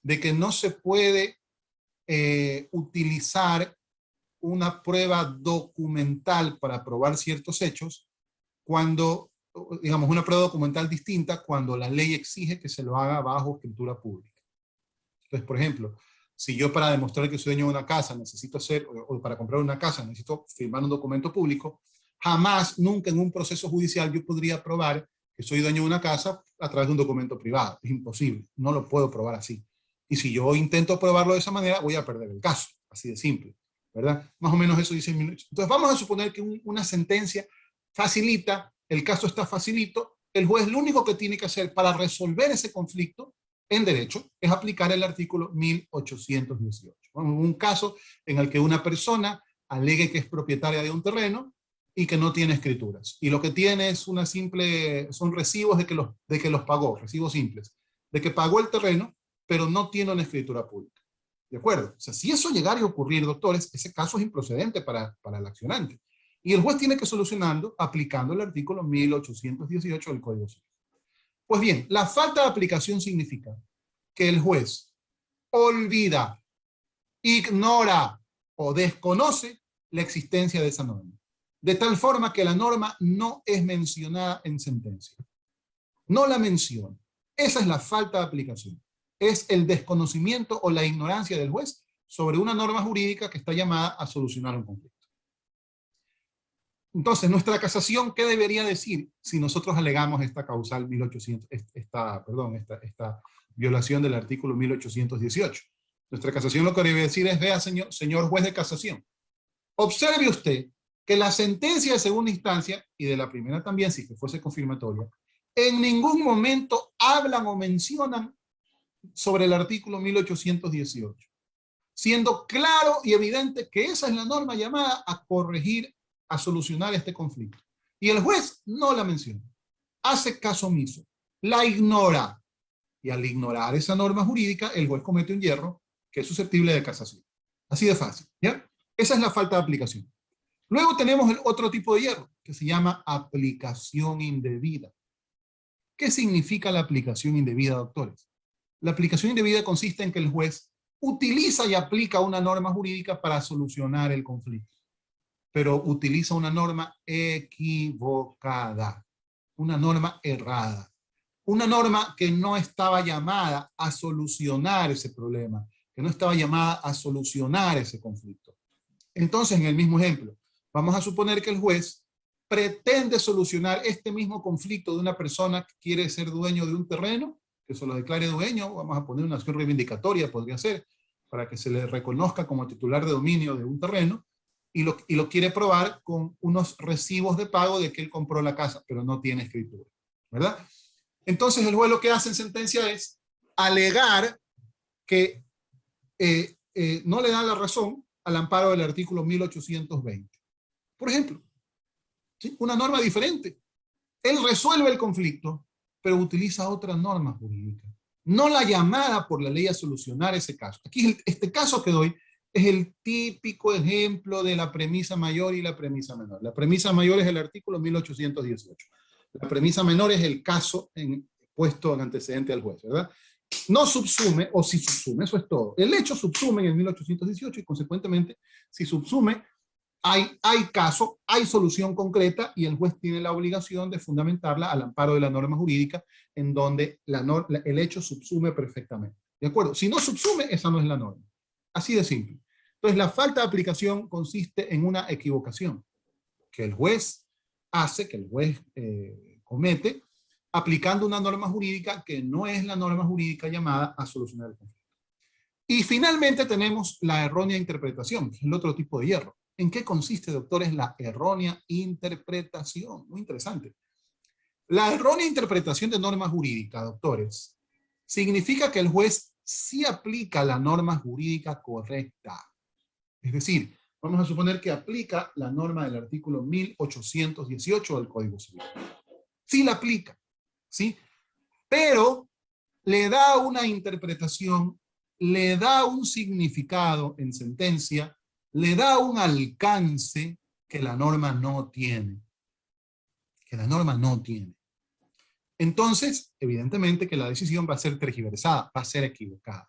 de que no se puede utilizar una prueba documental para probar ciertos hechos cuando, digamos, una prueba documental distinta cuando la ley exige que se lo haga bajo escritura pública. Entonces, por ejemplo, si yo para demostrar que soy dueño de una casa necesito hacer, o para comprar una casa necesito firmar un documento público, jamás, nunca en un proceso judicial yo podría probar que soy dueño de una casa a través de un documento privado. Es imposible, no lo puedo probar así. Y si yo intento probarlo de esa manera, voy a perder el caso, así de simple, ¿verdad? Más o menos eso dice el minuto. Entonces vamos a suponer que una sentencia facilita, el caso está facilito, el juez lo único que tiene que hacer para resolver ese conflicto en derecho es aplicar el artículo 1818. Un caso en el que una persona alegue que es propietaria de un terreno y que no tiene escrituras. Y lo que tiene es son recibos de que los pagó, recibos simples, de que pagó el terreno, pero no tiene una escritura pública. ¿De acuerdo? O sea, si eso llegara a ocurrir, doctores, ese caso es improcedente para el accionante. Y el juez tiene que solucionarlo aplicando el artículo 1818 del Código Civil. Pues bien, la falta de aplicación significa que el juez olvida, ignora o desconoce la existencia de esa norma, de tal forma que la norma no es mencionada en sentencia. No la menciona. Esa es la falta de aplicación. Es el desconocimiento o la ignorancia del juez sobre una norma jurídica que está llamada a solucionar un conflicto. Entonces, nuestra casación, ¿qué debería decir si nosotros alegamos esta causal 1800, esta violación del artículo 1818? Nuestra casación lo que debe decir es, vea, señor juez de casación, observe usted que la sentencia de segunda instancia, y de la primera también, si que fuese confirmatoria, en ningún momento hablan o mencionan sobre el artículo 1818, siendo claro y evidente que esa es la norma llamada a corregir, a solucionar este conflicto. Y el juez no la menciona, hace caso omiso, la ignora, y al ignorar esa norma jurídica, el juez comete un hierro que es susceptible de casación. Así de fácil, ¿ya? Esa es la falta de aplicación. Luego tenemos el otro tipo de hierro, que se llama aplicación indebida. ¿Qué significa la aplicación indebida, doctores? La aplicación indebida consiste en que el juez utiliza y aplica una norma jurídica para solucionar el conflicto, pero utiliza una norma equivocada, una norma errada, una norma que no estaba llamada a solucionar ese problema, que no estaba llamada a solucionar ese conflicto. Entonces, en el mismo ejemplo, vamos a suponer que el juez pretende solucionar este mismo conflicto de una persona que quiere ser dueño de un terreno, que se lo declare dueño, vamos a poner una acción reivindicatoria, podría ser, para que se le reconozca como titular de dominio de un terreno, y lo quiere probar con unos recibos de pago de que él compró la casa, pero no tiene escritura, ¿verdad? Entonces el juez lo que hace en sentencia es alegar que no le da la razón al amparo del artículo 1820. Por ejemplo, ¿sí? Una norma diferente. Él resuelve el conflicto, pero utiliza otra norma jurídica, no la llamada por la ley a solucionar ese caso. Aquí este caso que doy es el típico ejemplo de la premisa mayor y la premisa menor. La premisa mayor es el artículo 1818. La premisa menor es el caso puesto en antecedente al juez, ¿verdad? No subsume, o si subsume, eso es todo. El hecho subsume en el 1818 y consecuentemente, si subsume, hay caso, hay solución concreta y el juez tiene la obligación de fundamentarla al amparo de la norma jurídica en donde el hecho subsume perfectamente. ¿De acuerdo? Si no subsume, esa no es la norma. Así de simple. Entonces, la falta de aplicación consiste en una equivocación que el juez hace, que el juez comete, aplicando una norma jurídica que no es la norma jurídica llamada a solucionar el conflicto. Y finalmente tenemos la errónea interpretación, que es el otro tipo de hierro. ¿En qué consiste, doctores, la errónea interpretación? Muy interesante. La errónea interpretación de norma jurídica, doctores, significa que el juez sí aplica la norma jurídica correcta. Es decir, vamos a suponer que aplica la norma del artículo 1818 del Código Civil. Sí la aplica, ¿sí? Pero le da una interpretación, le da un significado en sentencia, le da un alcance que la norma no tiene. Que la norma no tiene. Entonces, evidentemente que la decisión va a ser tergiversada, va a ser equivocada.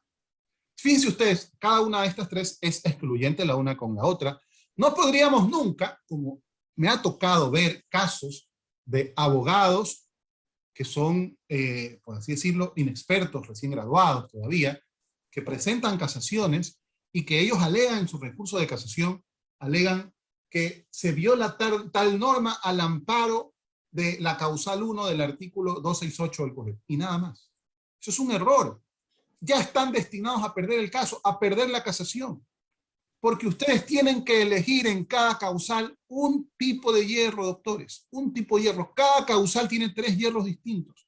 Fíjense ustedes, cada una de estas tres es excluyente la una con la otra. No podríamos nunca, como me ha tocado ver casos de abogados que son, por así decirlo, inexpertos, recién graduados todavía, que presentan casaciones y que ellos alegan en su recurso de casación, alegan que se viola tal norma al amparo de la causal 1 del artículo 268 del Código. Y nada más. Eso es un error. Ya están destinados a perder el caso, a perder la casación. Porque ustedes tienen que elegir en cada causal un tipo de hierro, doctores. Un tipo de hierro. Cada causal tiene 3 hierros distintos.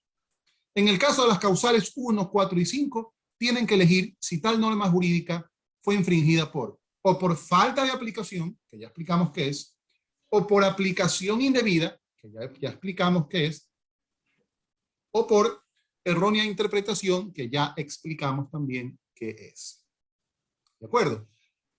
En el caso de las causales 1, 4 y 5, tienen que elegir si tal norma jurídica fue infringida o por falta de aplicación, que ya explicamos qué es, o por aplicación indebida, que ya explicamos qué es, o por errónea interpretación, que ya explicamos también qué es. ¿De acuerdo?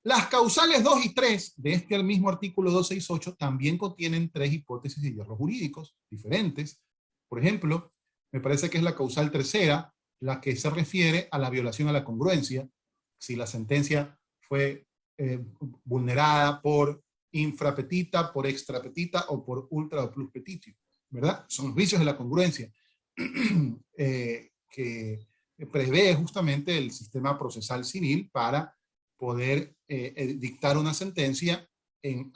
Las causales 2 y 3 de este mismo artículo 268 también contienen 3 hipótesis de hierros jurídicos diferentes. Por ejemplo, me parece que es la causal tercera, la que se refiere a la violación a la congruencia, si la sentencia fue vulnerada por infrapetita, por extrapetita o por ultra o plus petitio, ¿verdad? Son los vicios de la congruencia que prevé justamente el sistema procesal civil para poder dictar una sentencia en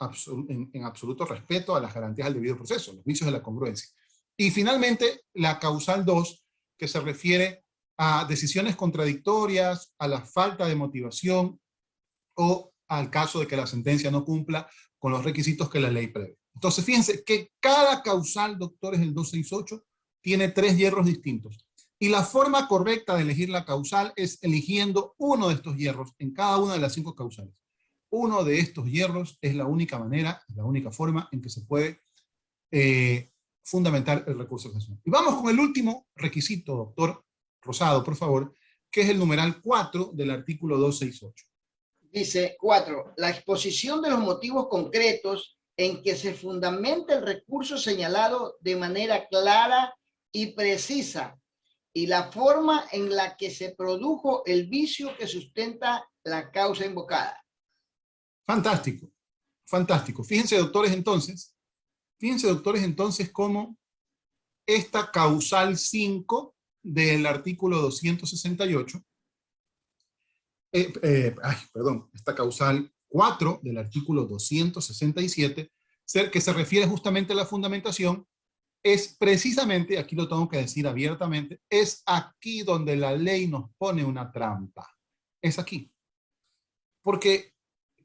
absoluto respeto a las garantías del debido proceso, los vicios de la congruencia. Y finalmente, la causal 2, que se refiere a decisiones contradictorias, a la falta de motivación o al caso de que la sentencia no cumpla con los requisitos que la ley prevé. Entonces, fíjense que cada causal, doctores, del 268 tiene 3 hierros distintos. Y la forma correcta de elegir la causal es eligiendo uno de estos hierros en cada una de las 5 causales. Uno de estos hierros es la única manera, la única forma en que se puede fundamentar el recurso de casación. Y vamos con el último requisito, doctor Rosado, por favor, que es el numeral 4 del artículo 268. Dice 4. La exposición de los motivos concretos en que se fundamenta el recurso señalado de manera clara y precisa y la forma en la que se produjo el vicio que sustenta la causa invocada. Fantástico, fantástico. Fíjense, doctores, entonces, cómo esta causal 5 del artículo 268, esta causal 4 del artículo 267, que se refiere justamente a la fundamentación, es precisamente, aquí lo tengo que decir abiertamente, es aquí donde la ley nos pone una trampa. Es aquí. Porque,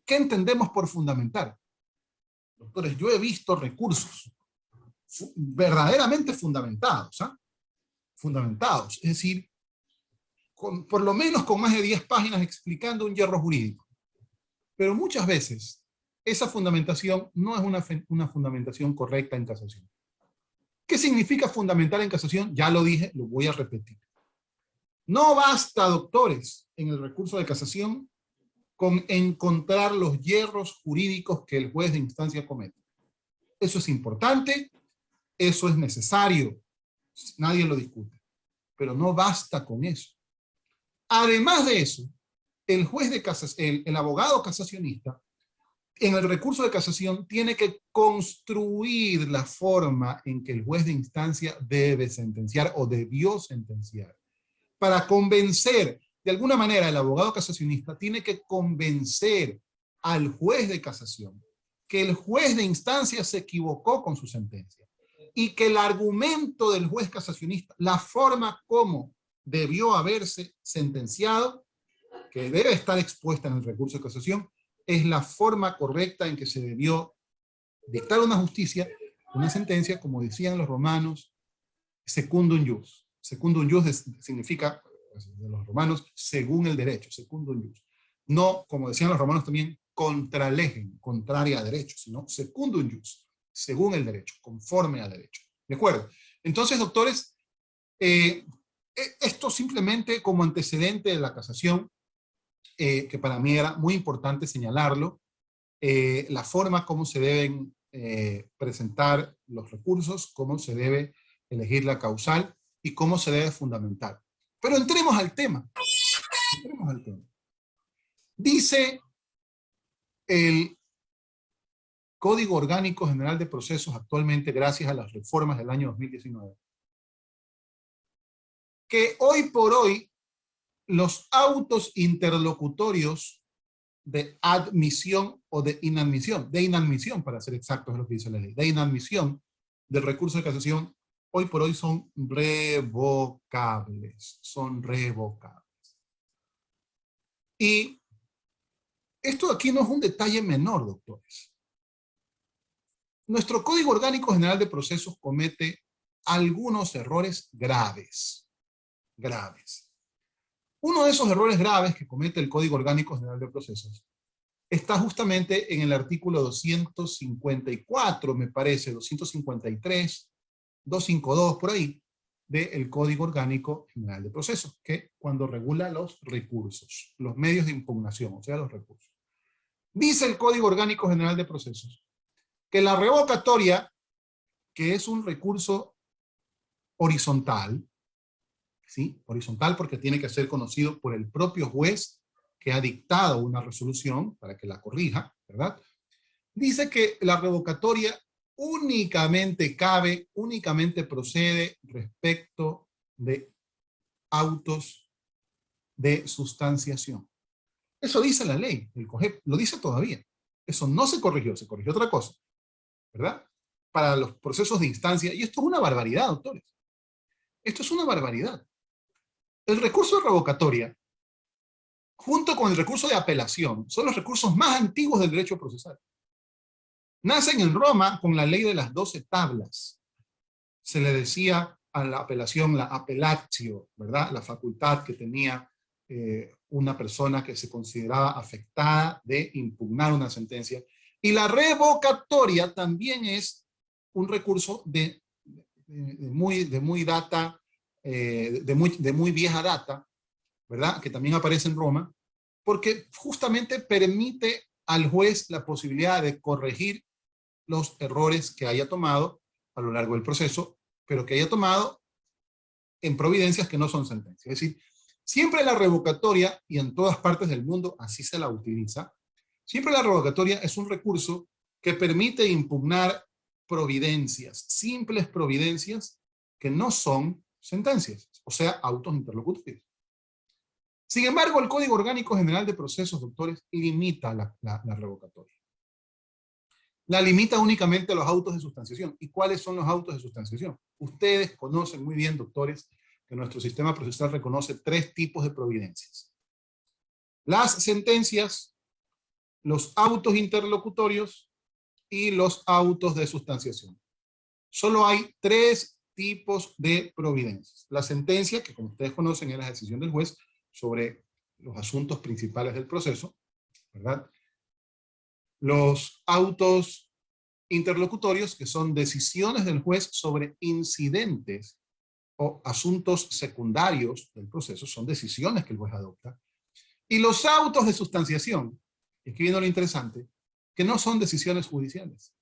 ¿qué entendemos por fundamental? Doctores, yo he visto recursos verdaderamente fundamentados, ¿ah? Fundamentados, es decir, por lo menos con más de 10 páginas explicando un hierro jurídico. Pero muchas veces esa fundamentación no es una fundamentación correcta en casación. ¿Qué significa fundamentar en casación? Ya lo dije, lo voy a repetir. No basta, doctores, en el recurso de casación con encontrar los hierros jurídicos que el juez de instancia comete. Eso es importante, eso es necesario, nadie lo discute, pero no basta con eso. Además de eso, el juez de casación, el abogado casacionista, en el recurso de casación tiene que construir la forma en que el juez de instancia debe sentenciar o debió sentenciar. Para convencer, de alguna manera, el abogado casacionista tiene que convencer al juez de casación que el juez de instancia se equivocó con su sentencia y que el argumento del juez casacionista, la forma como debió haberse sentenciado, que debe estar expuesta en el recurso de casación, es la forma correcta en que se debió dictar una justicia, una sentencia, como decían los romanos, secundum ius. Secundum ius significa, de los romanos, según el derecho, secundum ius. No, como decían los romanos también, contra legem, contraria a derecho, sino secundum ius, según el derecho, conforme al derecho. ¿De acuerdo? Entonces, doctores, esto simplemente como antecedente de la casación, que para mí era muy importante señalarlo, la forma como se deben presentar los recursos, cómo se debe elegir la causal y cómo se debe fundamentar. Pero entremos al tema. Entremos al tema. Dice el Código Orgánico General de Procesos actualmente, gracias a las reformas del año 2019, que hoy por hoy los autos interlocutorios de admisión o de inadmisión para ser exactos es lo que dice la ley, de inadmisión del recurso de casación, hoy por hoy son revocables, Y esto aquí no es un detalle menor, doctores. Nuestro Código Orgánico General de Procesos comete algunos errores graves. Uno de esos errores graves que comete el Código Orgánico General de Procesos está justamente en el artículo 254, me parece, 253, 252, por ahí, del Código Orgánico General de Procesos, que cuando regula los recursos, los medios de impugnación, o sea, los recursos. Dice el Código Orgánico General de Procesos que la revocatoria, que es un recurso horizontal, ¿sí? Horizontal porque tiene que ser conocido por el propio juez que ha dictado una resolución para que la corrija, ¿verdad? Dice que la revocatoria únicamente procede respecto de autos de sustanciación. Eso dice la ley, el COGEP, lo dice todavía. Eso no se corrigió otra cosa, ¿verdad? Para los procesos de instancia, y esto es una barbaridad, doctores. Esto es una barbaridad. El recurso de revocatoria, junto con el recurso de apelación, son los recursos más antiguos del derecho procesal. Nacen en Roma con la ley de las 12 tablas. Se le decía a la apelación la appelatio, ¿verdad? La facultad que tenía una persona que se consideraba afectada de impugnar una sentencia. Y la revocatoria también es un recurso de muy vieja data, ¿verdad? Que también aparece en Roma, porque justamente permite al juez la posibilidad de corregir los errores que haya tomado a lo largo del proceso, pero que haya tomado en providencias que no son sentencias. Es decir, siempre la revocatoria, y en todas partes del mundo así se la utiliza, siempre la revocatoria es un recurso que permite impugnar providencias, simples providencias que no son sentencias, o sea, autos interlocutorios. Sin embargo, el Código Orgánico General de Procesos, doctores, limita la revocatoria. La limita únicamente a los autos de sustanciación. ¿Y cuáles son los autos de sustanciación? Ustedes conocen muy bien, doctores, que nuestro sistema procesal reconoce 3 tipos de providencias. Las sentencias, los autos interlocutorios y los autos de sustanciación. Solo hay 3 tipos de providencias. La sentencia, que como ustedes conocen es la decisión del juez sobre los asuntos principales del proceso, ¿verdad? Los autos interlocutorios, que son decisiones del juez sobre incidentes o asuntos secundarios del proceso, son decisiones que el juez adopta. Y los autos de sustanciación, y aquí viene lo interesante, que no son decisiones judiciales.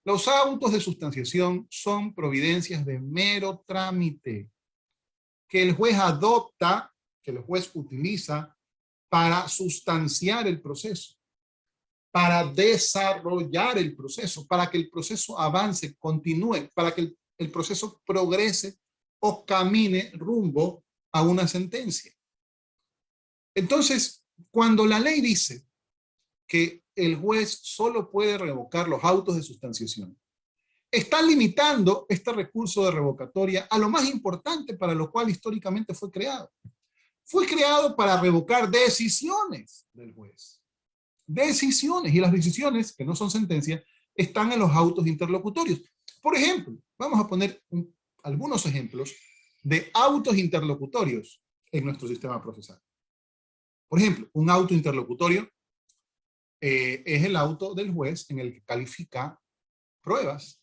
Los autos de sustanciación son providencias de mero trámite que el juez adopta, que el juez utiliza para sustanciar el proceso, para desarrollar el proceso, para que el proceso avance, continúe, para que el proceso progrese o camine rumbo a una sentencia. Entonces, cuando la ley dice que el juez solo puede revocar los autos de sustanciación, está limitando este recurso de revocatoria a lo más importante para lo cual históricamente fue creado. Fue creado para revocar decisiones del juez. Decisiones, y las decisiones, que no son sentencias, están en los autos interlocutorios. Por ejemplo, vamos a poner algunos ejemplos de autos interlocutorios en nuestro sistema procesal. Por ejemplo, un auto interlocutorio es el auto del juez en el que califica pruebas,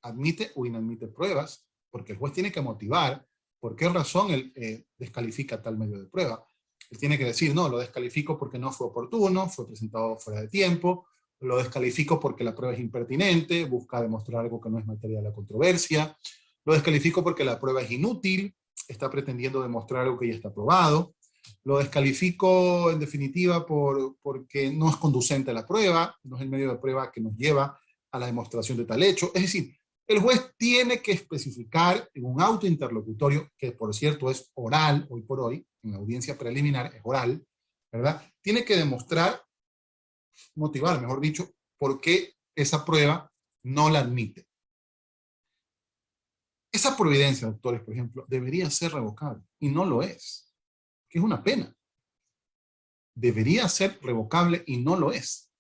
admite o inadmite pruebas, porque el juez tiene que motivar por qué razón él descalifica tal medio de prueba. Él tiene que decir, no, lo descalifico porque no fue oportuno, fue presentado fuera de tiempo, lo descalifico porque la prueba es impertinente, busca demostrar algo que no es materia de la controversia, lo descalifico porque la prueba es inútil, está pretendiendo demostrar algo que ya está probado, lo descalifico en definitiva porque no es conducente a la prueba, no es el medio de prueba que nos lleva a la demostración de tal hecho. Es decir, el juez tiene que especificar en un auto interlocutorio, que por cierto es oral hoy por hoy, en la audiencia preliminar es oral, ¿verdad? Tiene que demostrar, motivar, mejor dicho, por qué esa prueba no la admite. Esa providencia, doctores, por ejemplo, debería ser revocable, y no lo es, que es una pena. Debería ser revocable y no lo es.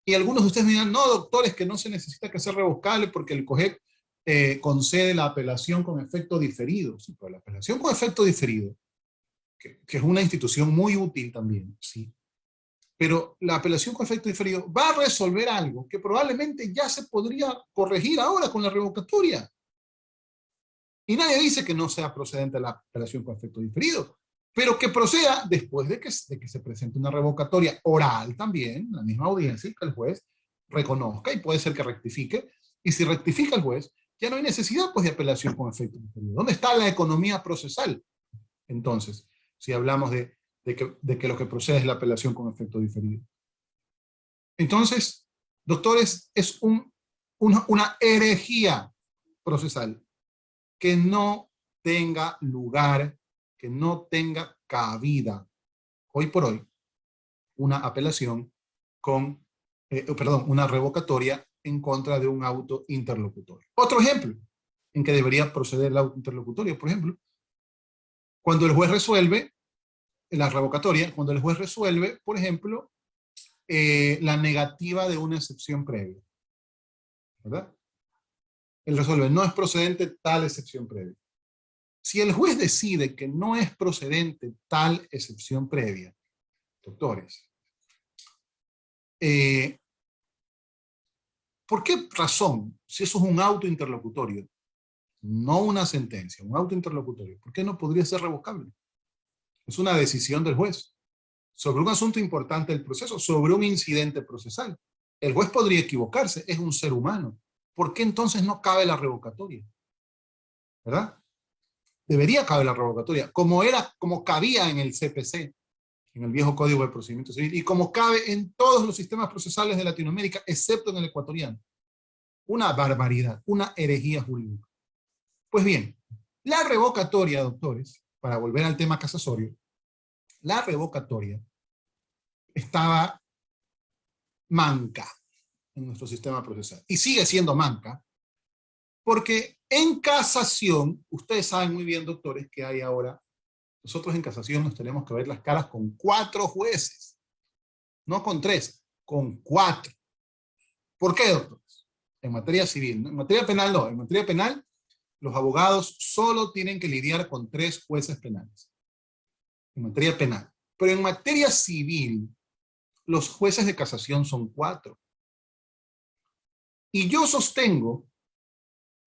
Y algunos de ustedes me dirán, no, doctores, que no se necesita que sea revocable porque el COGEP concede la apelación con efecto diferido. Sí, pero la apelación con efecto diferido, que es una institución muy útil también, sí, pero la apelación con efecto diferido va a resolver algo que probablemente ya se podría corregir ahora con la revocatoria. Y nadie dice que no sea procedente la apelación con efecto diferido, pero que proceda después de que se presente una revocatoria oral también, la misma audiencia, que el juez reconozca y puede ser que rectifique, y si rectifica el juez, ya no hay necesidad pues de apelación con efecto diferido. ¿Dónde está la economía procesal? Entonces, si hablamos de que lo que procede es la apelación con efecto diferido. Entonces, doctores, es una herejía procesal que no tenga lugar, que no tenga cabida, hoy por hoy, una apelación con, una revocatoria en contra de un auto interlocutorio. Otro ejemplo en que debería proceder el auto interlocutorio, por ejemplo, cuando el juez resuelve la revocatoria, cuando el juez resuelve, por ejemplo, la negativa de una excepción previa, ¿verdad? Él resuelve, no es procedente tal excepción previa. Si el juez decide que no es procedente tal excepción previa, doctores, ¿por qué razón, si eso es un auto interlocutorio, no una sentencia, un auto interlocutorio, ¿por qué no podría ser revocable? Es una decisión del juez sobre un asunto importante del proceso, sobre un incidente procesal. El juez podría equivocarse, es un ser humano. ¿Por qué entonces no cabe la revocatoria? ¿Verdad? Debería caber la revocatoria, como cabía en el CPC, en el viejo Código de Procedimiento Civil, y como cabe en todos los sistemas procesales de Latinoamérica, excepto en el ecuatoriano. Una barbaridad, una herejía jurídica. Pues bien, la revocatoria, doctores, para volver al tema casasorio, la revocatoria estaba manca en nuestro sistema procesal, y sigue siendo manca, porque en casación, ustedes saben muy bien, doctores, que hay ahora, nosotros en casación nos tenemos que ver las caras con 4 jueces. No con 3, con 4. ¿Por qué, doctores? En materia civil, ¿no? En materia penal no. En materia penal, los abogados solo tienen que lidiar con 3 jueces penales. En materia penal. Pero en materia civil, los jueces de casación son 4. Y yo sostengo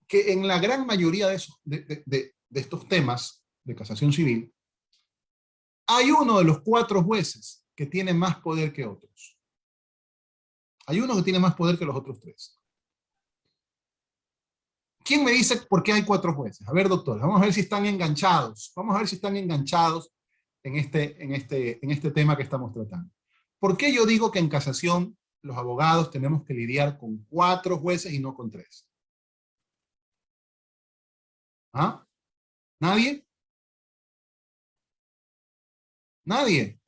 que en la gran mayoría de estos temas de casación civil, hay uno de los 4 jueces que tiene más poder que otros. Hay uno que tiene más poder que los otros 3. ¿Quién me dice por qué hay 4 jueces? A ver, doctor, vamos a ver si están enganchados. Vamos a ver si están enganchados en este tema que estamos tratando. ¿Por qué yo digo que en casación los abogados tenemos que lidiar con 4 jueces y no con 3? ¿Ah? ¿Nadie? ¿Nadie?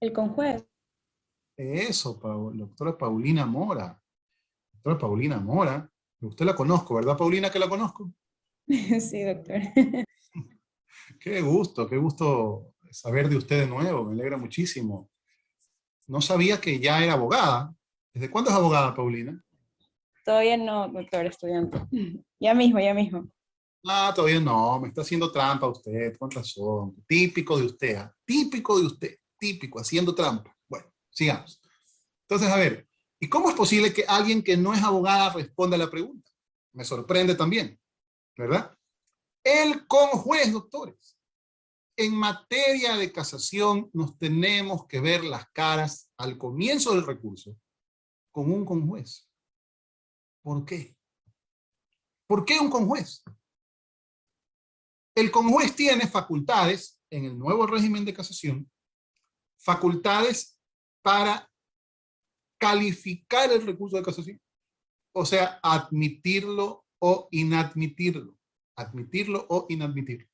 El conjuez. Eso, doctora Paulina Mora. Doctora Paulina Mora. Usted la conozco, ¿verdad, Paulina, que la conozco? Sí, doctor. Qué gusto saber de usted de nuevo, me alegra muchísimo. No sabía que ya era abogada. ¿Desde cuándo es abogada, Paulina? Todavía no, doctor, estudiante. Ya mismo, ya mismo. Ah, todavía no, me está haciendo trampa usted, con razón. Típico de usted, ¿eh? Típico de usted, típico, haciendo trampa. Bueno, sigamos. Entonces, a ver, ¿y cómo es posible que alguien que no es abogada responda a la pregunta? Me sorprende también, ¿verdad? El conjuez, doctores. En materia de casación nos tenemos que ver las caras al comienzo del recurso con un conjuez. ¿Por qué? ¿Por qué un conjuez? El conjuez tiene facultades, en el nuevo régimen de casación, facultades para calificar el recurso de casación. O sea, admitirlo o inadmitirlo. Admitirlo o inadmitirlo.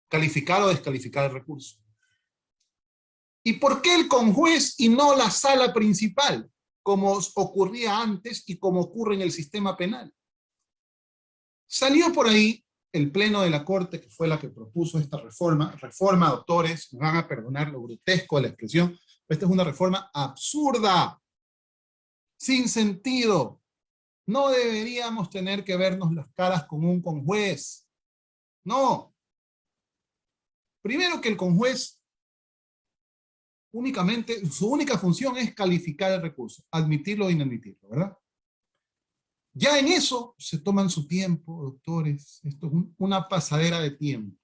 Calificar o descalificar el recurso. ¿Y por qué el conjuez y no la sala principal? Como ocurría antes y como ocurre en el sistema penal. Salió por ahí el pleno de la Corte, que fue la que propuso esta reforma. Reforma, doctores, me van a perdonar lo grotesco de la expresión, pero esta es una reforma absurda, sin sentido. No deberíamos tener que vernos las caras con un conjuez. No. Primero que el conjuez únicamente, su única función es calificar el recurso, admitirlo o inadmitirlo, ¿verdad? Ya en eso se toman su tiempo, doctores. Esto es una pasadera de tiempo.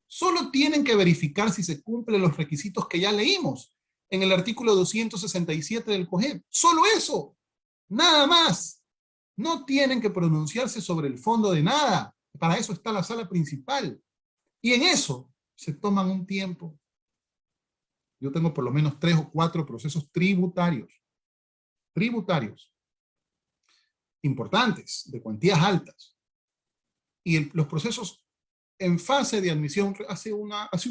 Solo tienen que verificar si se cumplen los requisitos que ya leímos en el artículo 267 del COGEP. Solo eso, nada más. No tienen que pronunciarse sobre el fondo de nada. Para eso está la sala principal. Y en eso se toman un tiempo. Yo tengo por lo menos 3 o 4 procesos tributarios. Tributarios. Importantes, de cuantías altas. Y los procesos en fase de admisión, hace un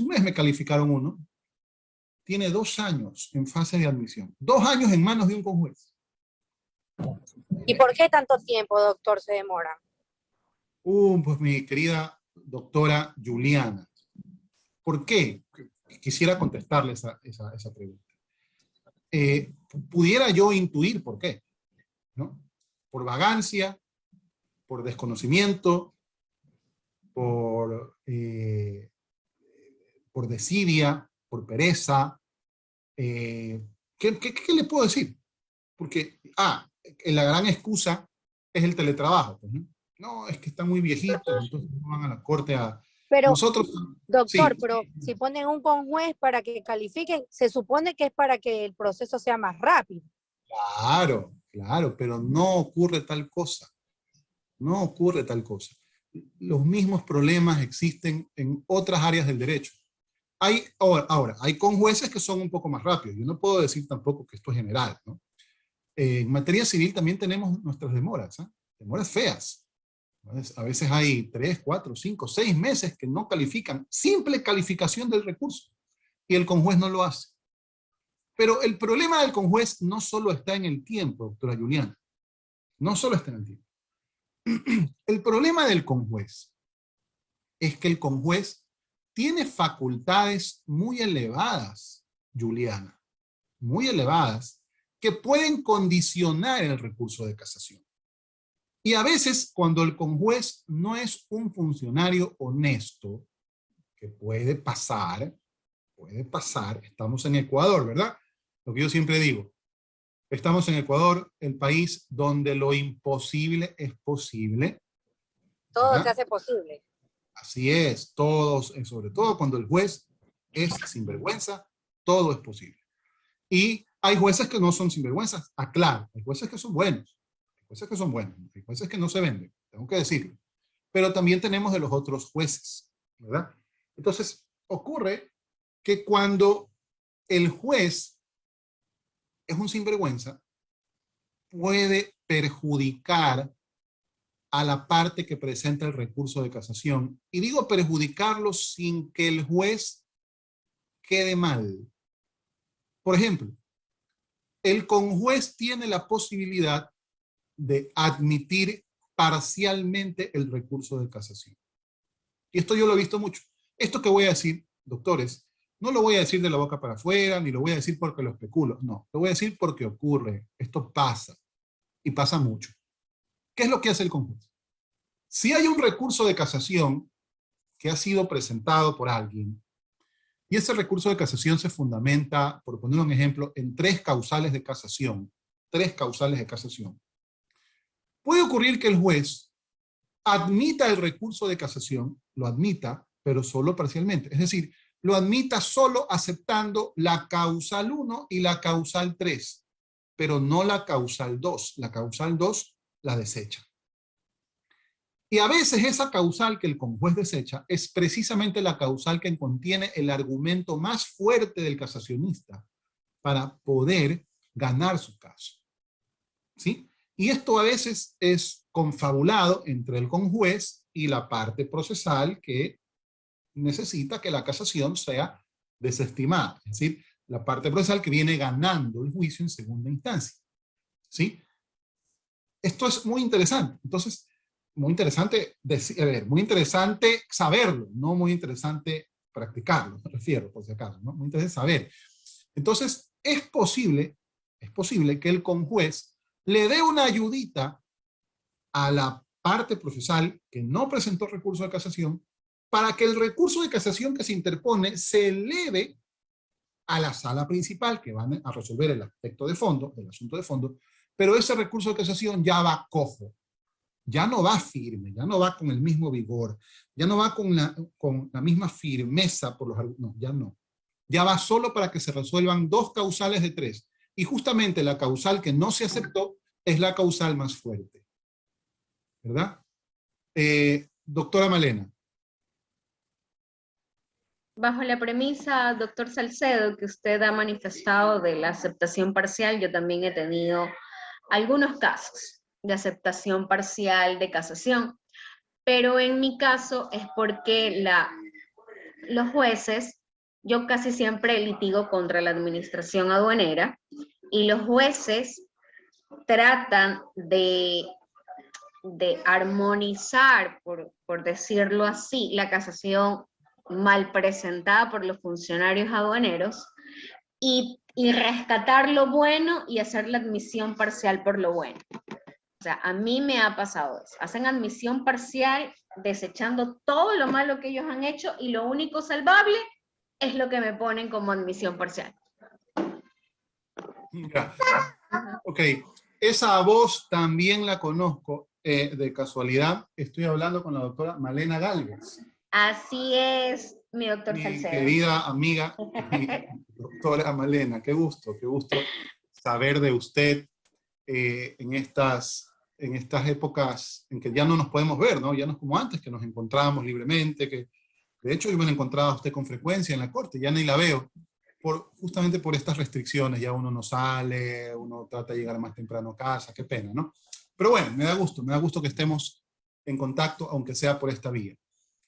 mes me calificaron uno. Tiene 2 años en fase de admisión. 2 años en manos de un conjuez. ¿Y por qué tanto tiempo, doctor, se demora? Pues mi querida doctora Juliana, ¿por qué? Quisiera contestarle esa pregunta. Pudiera yo intuir por qué, ¿no? Por vagancia, por desconocimiento, por desidia, por pereza. ¿Qué le puedo decir? Porque, la gran excusa es el teletrabajo. Pues, ¿no? No, es que están muy viejitos, entonces no van a la corte a... Pero, nosotros, doctor, sí. pero si ponen un conjuez para que califiquen, se supone que es para que el proceso sea más rápido. Claro, claro, pero no ocurre tal cosa. No ocurre tal cosa. Los mismos problemas existen en otras áreas del derecho. Ahora, hay conjueces que son un poco más rápidos. Yo no puedo decir tampoco que esto es general, ¿no? En materia civil también tenemos nuestras demoras, ¿eh? Demoras feas. A veces hay 3, 4, 5, 6 meses que no califican. Simple calificación del recurso. Y el conjuez no lo hace. Pero el problema del conjuez no solo está en el tiempo, doctora Juliana. No solo está en el tiempo. El problema del conjuez es que el conjuez tiene facultades muy elevadas, Juliana. muy elevadas que pueden condicionar el recurso de casación. Y a veces, cuando el conjuez no es un funcionario honesto, que puede pasar, estamos en Ecuador, ¿verdad? Lo que yo siempre digo, estamos en Ecuador, el país donde lo imposible es posible. Todo ¿verdad? se hace posible. Así es, todos, sobre todo cuando el juez es sinvergüenza, todo es posible. Y hay jueces que no son sinvergüenzas, aclaro, hay jueces que son buenos, hay jueces que no se venden, tengo que decirlo. Pero también tenemos de los otros jueces, ¿verdad? Entonces, ocurre que cuando el juez es un sinvergüenza, puede perjudicar a la parte que presenta el recurso de casación. Y digo perjudicarlo sin que el juez quede mal. Por ejemplo, el conjuez tiene la posibilidad de admitir parcialmente el recurso de casación. Y esto yo lo he visto mucho. Esto que voy a decir, doctores, no lo voy a decir de la boca para afuera, ni lo voy a decir porque lo especulo. No, lo voy a decir porque ocurre. Esto pasa. Y pasa mucho. ¿Qué es lo que hace el conjuez? Si hay un recurso de casación que ha sido presentado por alguien, y ese recurso de casación se fundamenta, por poner un ejemplo, en 3 causales de casación, puede ocurrir que el juez admita el recurso de casación, lo admita, pero solo parcialmente. Es decir, lo admita solo aceptando la causal 1 y la causal 3, pero no la causal 2. La causal 2 la desecha. Y a veces esa causal que el conjuez desecha es precisamente la causal que contiene el argumento más fuerte del casacionista para poder ganar su caso. ¿Sí? Y esto a veces es confabulado entre el conjuez y la parte procesal que necesita que la casación sea desestimada. Es decir, la parte procesal que viene ganando el juicio en segunda instancia. ¿Sí? Esto es muy interesante. Entonces, muy interesante saberlo, no muy interesante practicarlo, me refiero, por si acaso, ¿no? Muy interesante saber. Entonces, es posible que el conjuez le dé una ayudita a la parte procesal que no presentó recurso de casación para que el recurso de casación que se interpone se eleve a la sala principal, que van a resolver el aspecto de fondo, el asunto de fondo, pero ese recurso de casación ya va cojo. Ya no va firme, ya no va con el mismo vigor, ya no va con la misma firmeza por los argumentos, no, ya no. Ya va solo para que se resuelvan 2 causales de 3. Y justamente la causal que no se aceptó es la causal más fuerte. ¿Verdad? Doctora Malena. Bajo la premisa, doctor Salcedo, que usted ha manifestado de la aceptación parcial, yo también he tenido algunos casos de aceptación parcial de casación, pero en mi caso es porque los jueces, yo casi siempre litigo contra la administración aduanera, y los jueces tratan de armonizar, por decirlo así, la casación mal presentada por los funcionarios aduaneros y rescatar lo bueno y hacer la admisión parcial por lo bueno. O sea, a mí me ha pasado eso. Hacen admisión parcial desechando todo lo malo que ellos han hecho y lo único salvable es lo que me ponen como admisión parcial. Ya. Ok, esa voz también la conozco. De casualidad, estoy hablando con la doctora Malena Gálvez. Así es, mi doctor Mi Salcedo. querida amiga, mi doctora Malena, qué gusto saber de usted en estas épocas en que ya no nos podemos ver, ¿no? Ya no es como antes, que nos encontrábamos libremente, que de hecho yo me la encontraba a usted con frecuencia en la corte, ya ni la veo, justamente por estas restricciones, ya uno no sale, uno trata de llegar más temprano a casa, qué pena, ¿no? Pero bueno, me da gusto que estemos en contacto, aunque sea por esta vía.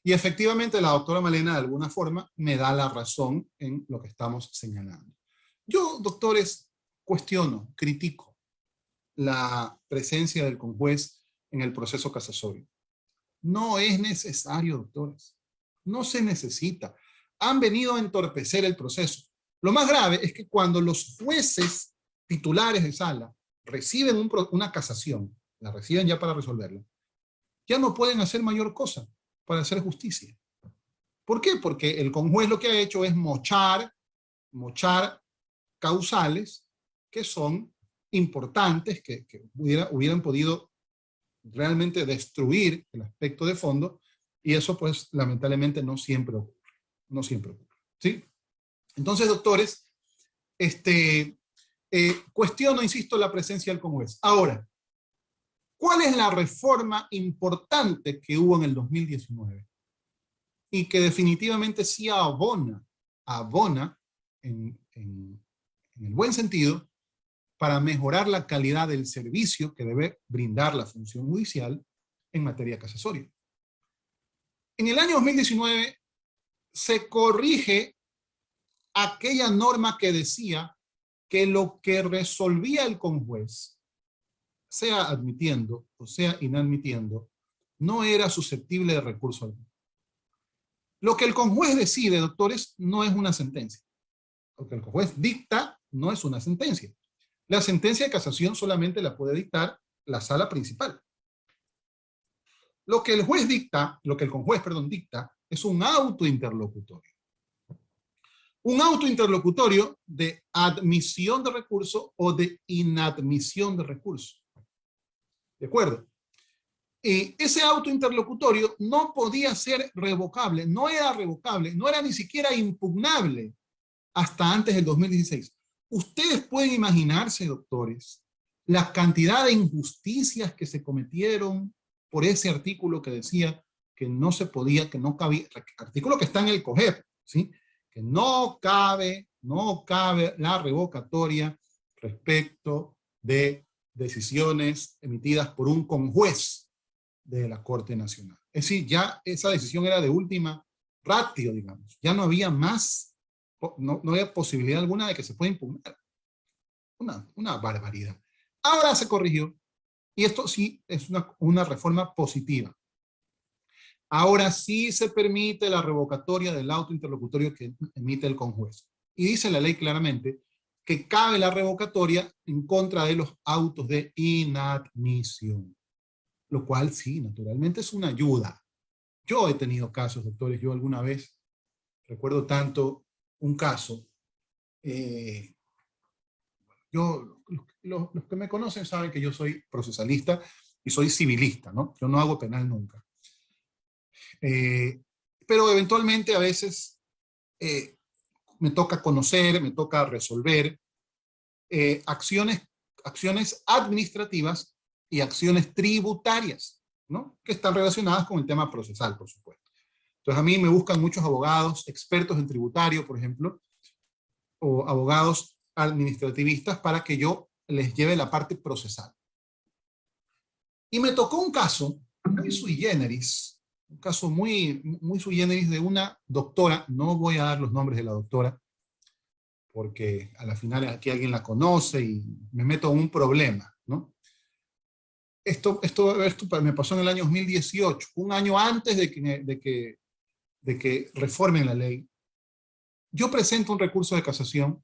Y efectivamente la doctora Malena de alguna forma me da la razón en lo que estamos señalando. Yo, doctores, cuestiono, critico la presencia del conjuez en el proceso casasorio. No es necesario, doctores. No se necesita. Han venido a entorpecer el proceso. Lo más grave es que cuando los jueces titulares de sala reciben una casación, la reciben ya para resolverla, ya no pueden hacer mayor cosa para hacer justicia. ¿Por qué? Porque el conjuez lo que ha hecho es mochar causales que son importantes, que hubieran podido realmente destruir el aspecto de fondo, y eso pues lamentablemente no siempre ocurre, ¿sí? Entonces, doctores, cuestiono, insisto, la presencia del conjuez. Ahora, ¿cuál es la reforma importante que hubo en el 2019? Y que definitivamente sí abona en el buen sentido para mejorar la calidad del servicio que debe brindar la función judicial en materia casasoria. En el año 2019 se corrige aquella norma que decía que lo que resolvía el conjuez, sea admitiendo o sea inadmitiendo, no era susceptible de recurso alguno. Lo que el conjuez decide, doctores, no es una sentencia. Lo que el conjuez dicta no es una sentencia. La sentencia de casación solamente la puede dictar la sala principal. Lo que el conjuez dicta es un auto interlocutorio. Un auto interlocutorio de admisión de recurso o de inadmisión de recurso. ¿De acuerdo? Ese auto interlocutorio no podía ser revocable, no era revocable, no era ni siquiera impugnable hasta antes del 2016. Ustedes pueden imaginarse, doctores, la cantidad de injusticias que se cometieron por ese artículo que decía que no se podía, que no cabía, artículo que está en el COGEP, ¿sí? Que no cabe la revocatoria respecto de decisiones emitidas por un conjuez de la Corte Nacional. Es decir, ya esa decisión era de última ratio, digamos. Ya no había más, no había posibilidad alguna de que se pueda impugnar. Una barbaridad. Ahora se corrigió, y esto sí es una reforma positiva. Ahora sí se permite la revocatoria del auto interlocutorio que emite el conjuez. Y dice la ley claramente que cabe la revocatoria en contra de los autos de inadmisión. Lo cual sí, naturalmente es una ayuda. Yo he tenido casos, doctores, yo alguna vez recuerdo tanto un caso, los que me conocen saben que yo soy procesalista y soy civilista, ¿no? Yo no hago penal nunca. Pero eventualmente a veces me toca conocer, me toca resolver acciones administrativas y acciones tributarias, ¿no? Que están relacionadas con el tema procesal, por supuesto. Entonces a mí me buscan muchos abogados expertos en tributario, por ejemplo, o abogados administrativistas para que yo les lleve la parte procesal. Y me tocó un caso muy sui generis, un caso muy sui generis de una doctora, no voy a dar los nombres de la doctora, porque a la final aquí alguien la conoce y me meto en un problema, ¿no? Esto me pasó en el año 2018, un año antes de que reformen la ley. Yo presento un recurso de casación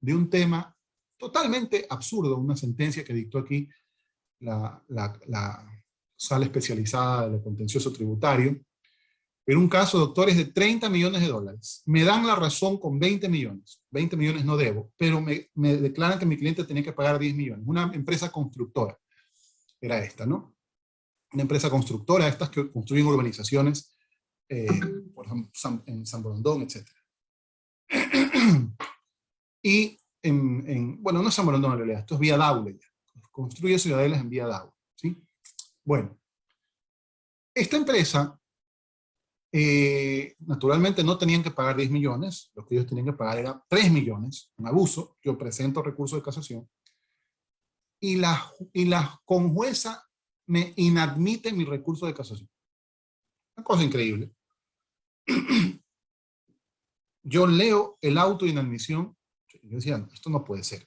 de un tema totalmente absurdo, una sentencia que dictó aquí la sala especializada de contencioso tributario. En un caso, doctores, de $30 millones. Me dan la razón con 20 millones. 20 millones no debo, pero me declaran que mi cliente tenía que pagar 10 millones. Una empresa constructora era esta, ¿no? Una empresa constructora, estas que construyen urbanizaciones, por ejemplo, en San Borondón, etc. Y, bueno, no es San Borondón en realidad, esto es Vía Daule. Construye ciudadelas en Vía Daule, ¿sí? Bueno, esta empresa, naturalmente no tenían que pagar 10 millones, lo que ellos tenían que pagar era 3 millones, un abuso. Yo presento recurso de casación, y la conjueza me inadmite mi recurso de casación. Una cosa increíble. Yo leo el auto de inadmisión, y yo decía, esto no puede ser.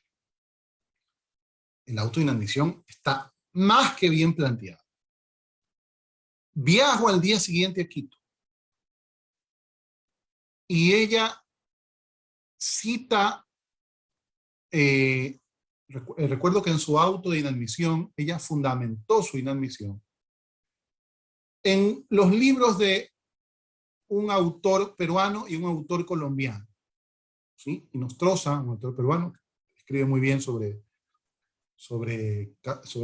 El auto de inadmisión está más que bien planteado. Viajo al día siguiente a Quito. Y ella cita, recuerdo que en su auto de inadmisión, ella fundamentó su inadmisión en los libros de un autor peruano y un autor colombiano. ¿Sí? Inostroza, un autor peruano, escribe muy bien sobre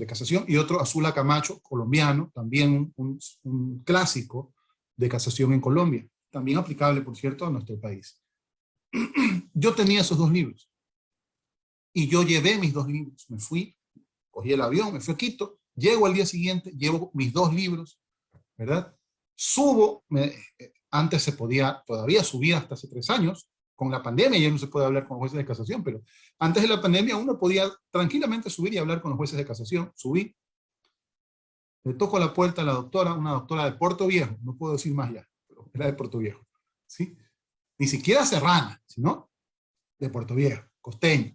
casación, y otro, Azula Camacho, colombiano, también un clásico de casación en Colombia, también aplicable, por cierto, a nuestro país. Yo tenía esos 2 libros, y yo llevé mis 2 libros, me fui, cogí el avión, me fui a Quito, llego al día siguiente, llevo mis 2 libros, ¿verdad? Subo, antes se podía todavía subir hasta hace 3 años, con la pandemia ya no se puede hablar con jueces de casación, pero antes de la pandemia uno podía tranquilamente subir y hablar con los jueces de casación. Subí, le toco la puerta a la doctora, una doctora de Puerto Viejo, no puedo decir más ya, pero era de Puerto Viejo, ¿sí? Ni siquiera serrana, sino de Puerto Viejo, costeño.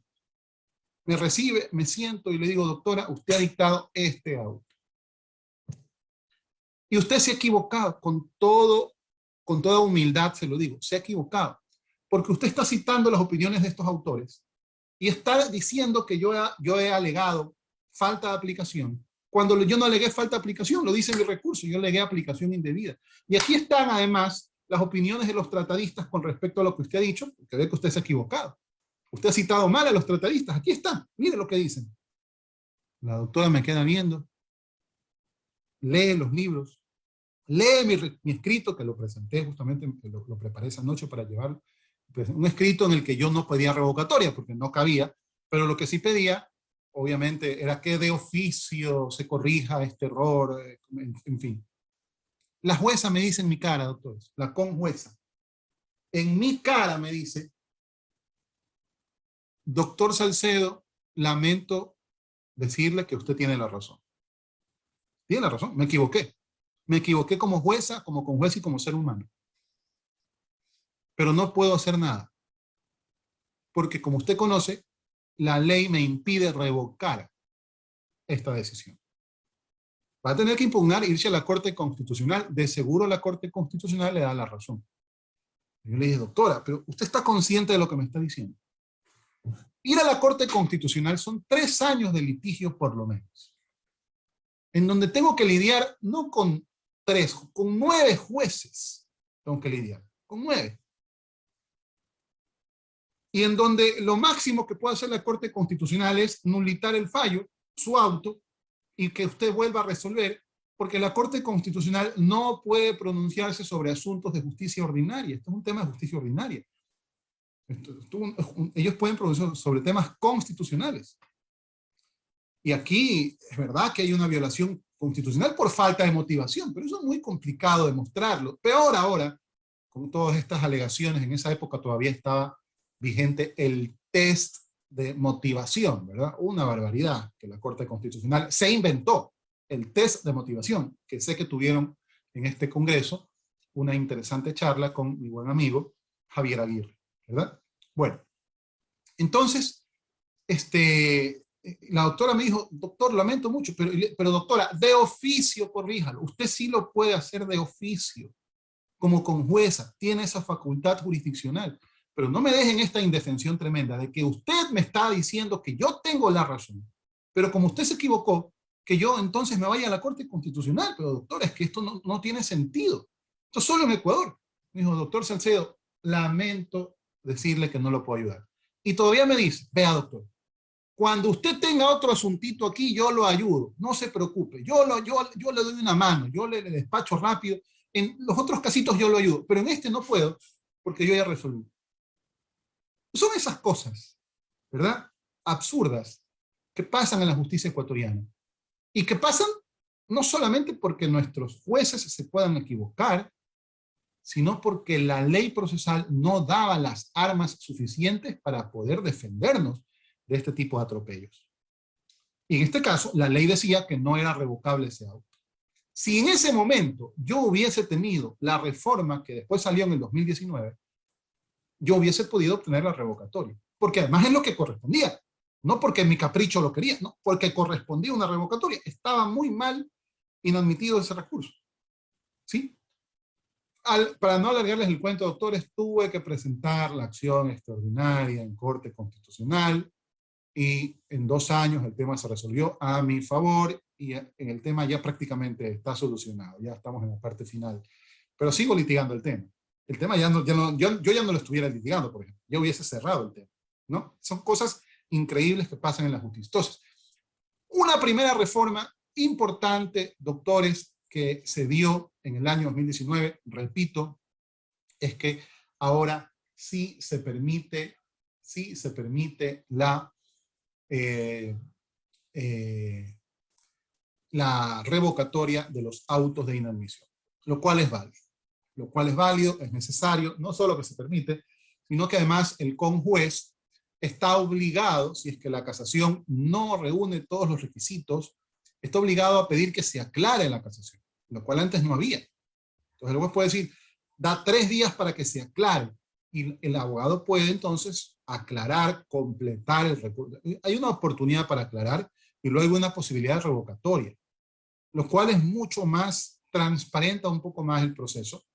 Me recibe, me siento y le digo, doctora, usted ha dictado este auto. Y usted se ha equivocado, con toda humildad se lo digo, se ha equivocado. Porque usted está citando las opiniones de estos autores y está diciendo que yo he alegado falta de aplicación, cuando yo no alegué falta de aplicación, lo dice mi recurso, yo alegué aplicación indebida. Y aquí están además las opiniones de los tratadistas con respecto a lo que usted ha dicho, porque ve que usted se ha equivocado. Usted ha citado mal a los tratadistas, aquí están, mire lo que dicen. La doctora me queda viendo, lee los libros, lee mi escrito, que lo presenté justamente, lo preparé esa noche para llevarlo. Un escrito en el que yo no pedía revocatoria, porque no cabía, pero lo que sí pedía, obviamente, era que de oficio se corrija este error, en fin. La jueza me dice en mi cara, doctores, la conjueza, en mi cara me dice, doctor Salcedo, lamento decirle que usted tiene la razón. Tiene la razón, me equivoqué. Me equivoqué como jueza, como conjueza y como ser humano. Pero no puedo hacer nada. Porque como usted conoce, la ley me impide revocar esta decisión. Va a tener que impugnar e irse a la Corte Constitucional. De seguro la Corte Constitucional le da la razón. Yo le dije, doctora, pero usted está consciente de lo que me está diciendo. Ir a la Corte Constitucional son 3 años de litigio por lo menos. En donde tengo que lidiar no con 3, con 9 jueces. Tengo que lidiar con 9. Y en donde lo máximo que puede hacer la Corte Constitucional es nulitar el fallo, su auto, y que usted vuelva a resolver, porque la Corte Constitucional no puede pronunciarse sobre asuntos de justicia ordinaria. Esto es un tema de justicia ordinaria. Ellos pueden pronunciarse sobre temas constitucionales. Y aquí es verdad que hay una violación constitucional por falta de motivación, pero eso es muy complicado demostrarlo. Peor ahora, con todas estas alegaciones, en esa época todavía estaba vigente el test de motivación, ¿verdad? Una barbaridad que la Corte Constitucional se inventó, el test de motivación, que sé que tuvieron en este Congreso una interesante charla con mi buen amigo Javier Aguirre, ¿verdad? Bueno, entonces, la doctora me dijo, doctor, lamento mucho, pero doctora, de oficio corríjalo, usted sí lo puede hacer de oficio, como conjueza, tiene esa facultad jurisdiccional. Pero no me dejen esta indefensión tremenda de que usted me está diciendo que yo tengo la razón, pero como usted se equivocó, que yo entonces me vaya a la Corte Constitucional. Pero doctor, es que esto no tiene sentido. Esto solo en Ecuador. Me dijo, doctor Salcedo, lamento decirle que no lo puedo ayudar. Y todavía me dice, vea doctor, cuando usted tenga otro asuntito aquí, yo lo ayudo, no se preocupe, yo le doy una mano, yo le despacho rápido, en los otros casitos yo lo ayudo, pero en este no puedo, porque yo ya resolví. Son esas cosas, ¿verdad? Absurdas, que pasan en la justicia ecuatoriana. Y que pasan no solamente porque nuestros jueces se puedan equivocar, sino porque la ley procesal no daba las armas suficientes para poder defendernos de este tipo de atropellos. Y en este caso, la ley decía que no era revocable ese auto. Si en ese momento yo hubiese tenido la reforma que después salió en el 2019, yo hubiese podido obtener la revocatoria. Porque además es lo que correspondía. No porque mi capricho lo quería, no, porque correspondía una revocatoria. Estaba muy mal inadmitido ese recurso. ¿Sí? Para no alargarles el cuento, doctores, tuve que presentar la acción extraordinaria en Corte Constitucional y en 2 años el tema se resolvió a mi favor y el tema ya prácticamente está solucionado, ya estamos en la parte final. Pero sigo litigando el tema. El tema yo ya no lo estuviera litigando, por ejemplo, ya hubiese cerrado el tema, ¿no? Son cosas increíbles que pasan en la justicia. Entonces, una primera reforma importante, doctores, que se dio en el año 2019, repito, es que ahora sí se permite la revocatoria de los autos de inadmisión, lo cual es válido, es necesario, no solo que se permite, sino que además el conjuez está obligado, si es que la casación no reúne todos los requisitos, está obligado a pedir que se aclare la casación, lo cual antes no había. Entonces el juez puede decir, da 3 días para que se aclare, y el abogado puede entonces aclarar, completar el recurso. Hay una oportunidad para aclarar, y luego hay una posibilidad revocatoria, lo cual es mucho más, transparenta un poco más el proceso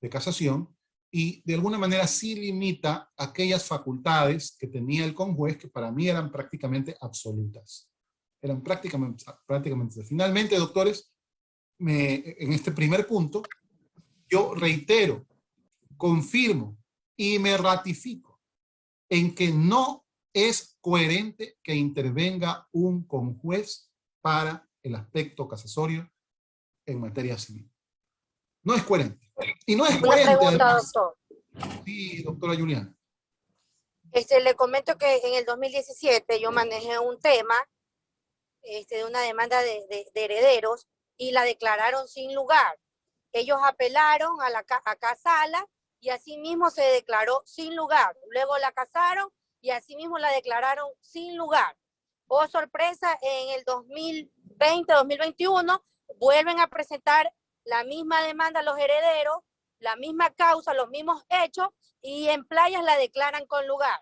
de casación, y de alguna manera sí limita aquellas facultades que tenía el conjuez que para mí eran prácticamente absolutas. Eran prácticamente. Finalmente, doctores, en este primer punto, yo reitero, confirmo y me ratifico en que no es coherente que intervenga un conjuez para el aspecto casatorio en materia civil. No es coherente. Y no es Una coherente, pregunta, además. doctor. Sí, doctora Juliana. Le comento que en el 2017 yo manejé un tema de una demanda de herederos y la declararon sin lugar. Ellos apelaron a la sala y así mismo se declaró sin lugar. Luego la casaron y así mismo la declararon sin lugar. Oh, sorpresa, en el 2020-2021 vuelven a presentar la misma demanda a los herederos, la misma causa, los mismos hechos, y en Playas la declaran con lugar.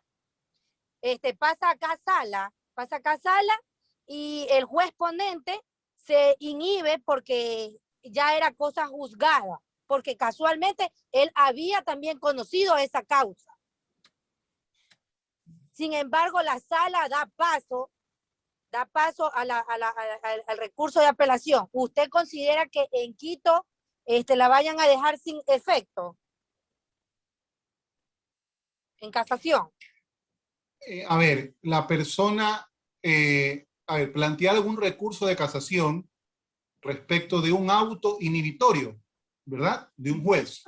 Pasa acá a sala, y el juez ponente se inhibe porque ya era cosa juzgada, porque casualmente él había también conocido esa causa. Sin embargo, la sala da paso al recurso de apelación. ¿Usted considera que en Quito la vayan a dejar sin efecto en casación? A ver, la persona, plantear algún recurso de casación respecto de un auto inhibitorio, ¿verdad? De un juez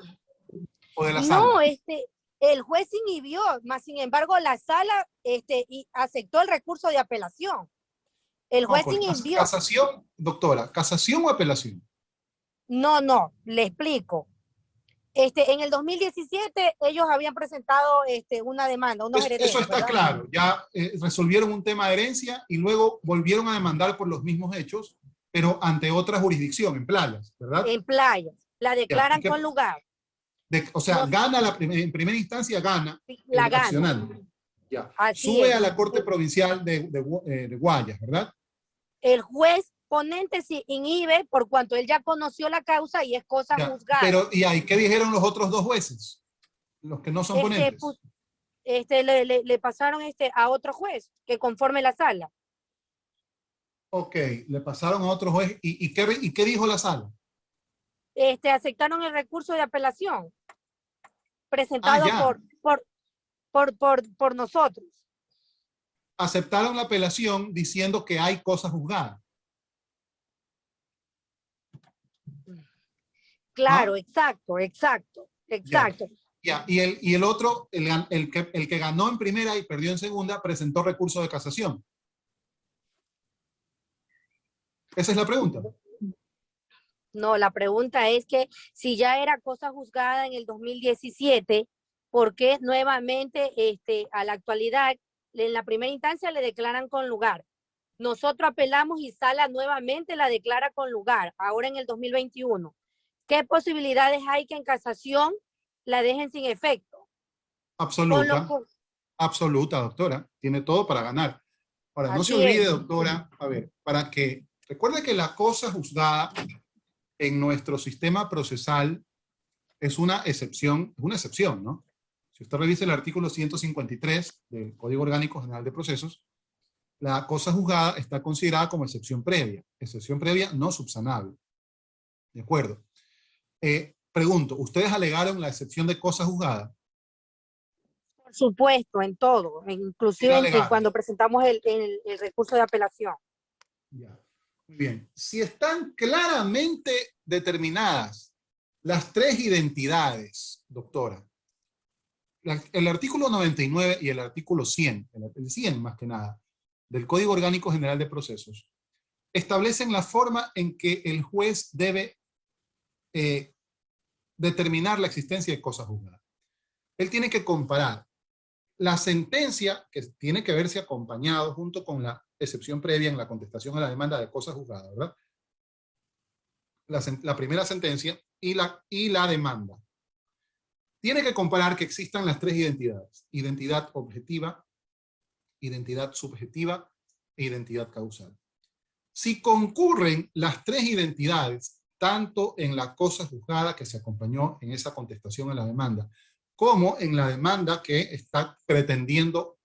o de la sala. No, el juez inhibió, más sin embargo la sala y aceptó el recurso de apelación. El juez inhibió. ¿Casación, doctora? ¿Casación o apelación? No, le explico. En el 2017 ellos habían presentado una demanda, unos herederos. Eso está, ¿verdad? Claro, ya resolvieron un tema de herencia y luego volvieron a demandar por los mismos hechos, pero ante otra jurisdicción, en Playas, ¿verdad? En Playas, la declaran con lugar. Gana en primera instancia, gana la el accionante. Ya. Sube a la Corte Provincial de Guayas, ¿verdad? El juez ponente se inhibe por cuanto él ya conoció la causa y es cosa juzgada. Pero, ¿y ahí qué dijeron los otros 2 jueces? Los que no son ponentes. Le pasaron a otro juez que conforme la sala. Ok, le pasaron a otro juez. ¿Y qué dijo la sala? Aceptaron el recurso de apelación presentado por nosotros. Aceptaron la apelación diciendo que hay cosas juzgadas. Claro, ¿no? Exacto. Ya. Y el otro, el que ganó en primera y perdió en segunda, presentó recurso de casación. Esa es la pregunta. No, la pregunta es que si ya era cosa juzgada en el 2017, ¿por qué nuevamente a la actualidad en la primera instancia le declaran con lugar? Nosotros apelamos y sala nuevamente la declara con lugar, ahora en el 2021. ¿Qué posibilidades hay que en casación la dejen sin efecto? Absoluta, doctora. Tiene todo para ganar. Ahora, no se olvide, doctora, recuerde que la cosa juzgada en nuestro sistema procesal es una excepción, ¿no? Si usted revisa el artículo 153 del Código Orgánico General de Procesos, la cosa juzgada está considerada como excepción previa no subsanable. ¿De acuerdo? Pregunto, ¿ustedes alegaron la excepción de cosa juzgada? Por supuesto, en todo, inclusive cuando presentamos el recurso de apelación. Ya. Muy bien. Si están claramente determinadas las tres identidades, doctora, el artículo 99 y el artículo 100, el 100 más que nada, del Código Orgánico General de Procesos, establecen la forma en que el juez debe determinar la existencia de cosa juzgada. Él tiene que comparar la sentencia, que tiene que verse acompañado junto con la excepción previa en la contestación a la demanda de cosa juzgada, ¿verdad? La primera sentencia y la demanda. Tiene que comparar que existan las tres identidades: identidad objetiva, identidad subjetiva e identidad causal. Si concurren las tres identidades, tanto en la cosa juzgada que se acompañó en esa contestación a la demanda, como en la demanda que está pretendiendo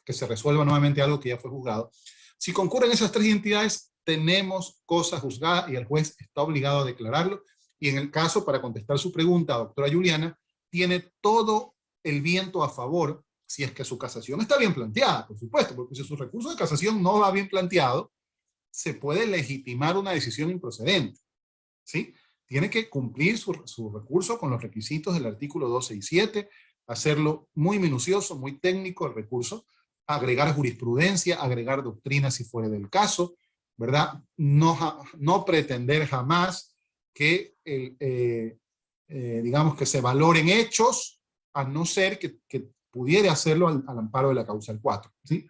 que se resuelva nuevamente algo que ya fue juzgado, si concurren esas tres identidades, tenemos cosa juzgada y el juez está obligado a declararlo. Y en el caso, para contestar su pregunta, doctora Juliana, tiene todo el viento a favor si es que su casación está bien planteada, por supuesto, porque si su recurso de casación no va bien planteado, se puede legitimar una decisión improcedente, ¿sí? Tiene que cumplir su recurso con los requisitos del artículo 267, hacerlo muy minucioso, muy técnico el recurso, agregar jurisprudencia, agregar doctrina si fuera del caso, ¿verdad? No pretender jamás que, digamos, que se valoren hechos, a no ser que pudiera hacerlo al amparo de la causal 4, ¿sí?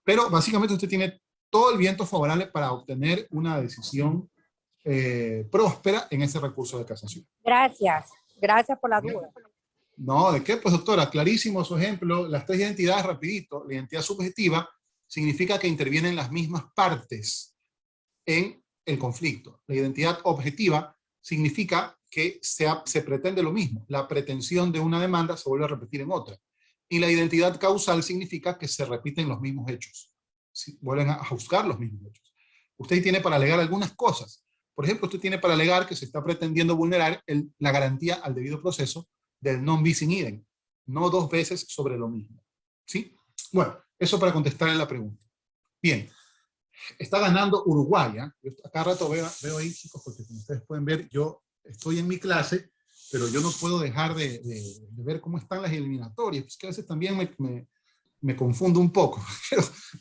Pero básicamente usted tiene todo el viento favorable para obtener una decisión próspera en ese recurso de casación. Gracias por la duda. No, ¿de qué? Pues doctora, clarísimo su ejemplo. Las tres identidades, rapidito. La identidad subjetiva significa que intervienen las mismas partes en el conflicto. La identidad objetiva significa que se pretende lo mismo. La pretensión de una demanda se vuelve a repetir en otra. Y la identidad causal significa que se repiten los mismos hechos. Vuelven a juzgar los mismos hechos. Usted tiene para alegar algunas cosas. Por ejemplo, usted tiene para alegar que se está pretendiendo vulnerar la garantía al debido proceso del non bis in idem, no dos veces sobre lo mismo. ¿Sí? Bueno, eso para contestarle la pregunta. Bien, está ganando Uruguay. Yo acá rato veo ahí, chicos, porque como ustedes pueden ver, yo estoy en mi clase, pero yo no puedo dejar de ver cómo están las eliminatorias, pues que a veces también me confundo un poco,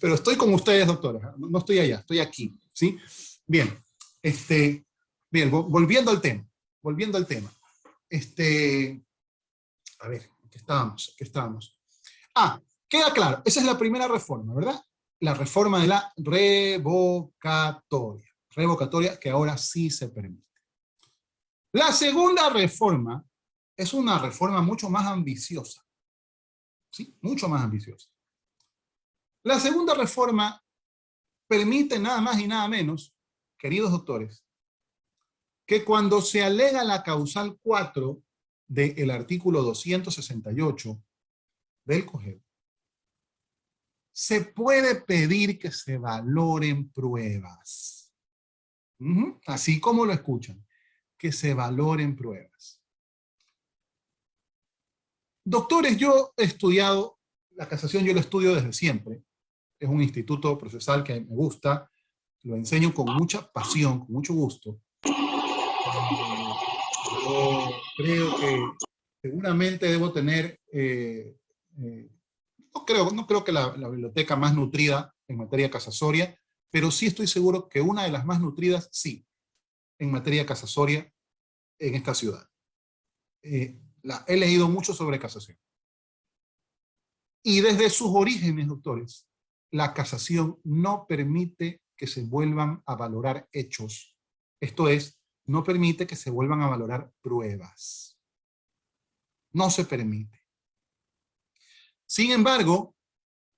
pero estoy con ustedes, doctora, no estoy allá, estoy aquí, ¿sí? Bien, bien, volviendo al tema, a ver, ¿qué estábamos? Queda claro, esa es la primera reforma, ¿verdad? La reforma de la revocatoria que ahora sí se permite. La segunda reforma es una reforma mucho más ambiciosa, ¿sí? Mucho más ambiciosa. La segunda reforma permite nada más y nada menos, queridos doctores, que cuando se alega la causal 4 del artículo 268 del COGEB, se puede pedir que se valoren pruebas. Así como lo escuchan, que se valoren pruebas. Doctores, yo he estudiado la casación, yo lo estudio desde siempre. Es un instituto procesal que me gusta, lo enseño con mucha pasión, con mucho gusto. Yo creo que seguramente debo tener, no creo que la biblioteca más nutrida en materia casasoria, pero sí estoy seguro que una de las más nutridas, sí, en materia casasoria en esta ciudad. He leído mucho sobre casación. Y desde sus orígenes, doctores, la casación no permite que se vuelvan a valorar hechos. Esto es, no permite que se vuelvan a valorar pruebas. No se permite. Sin embargo,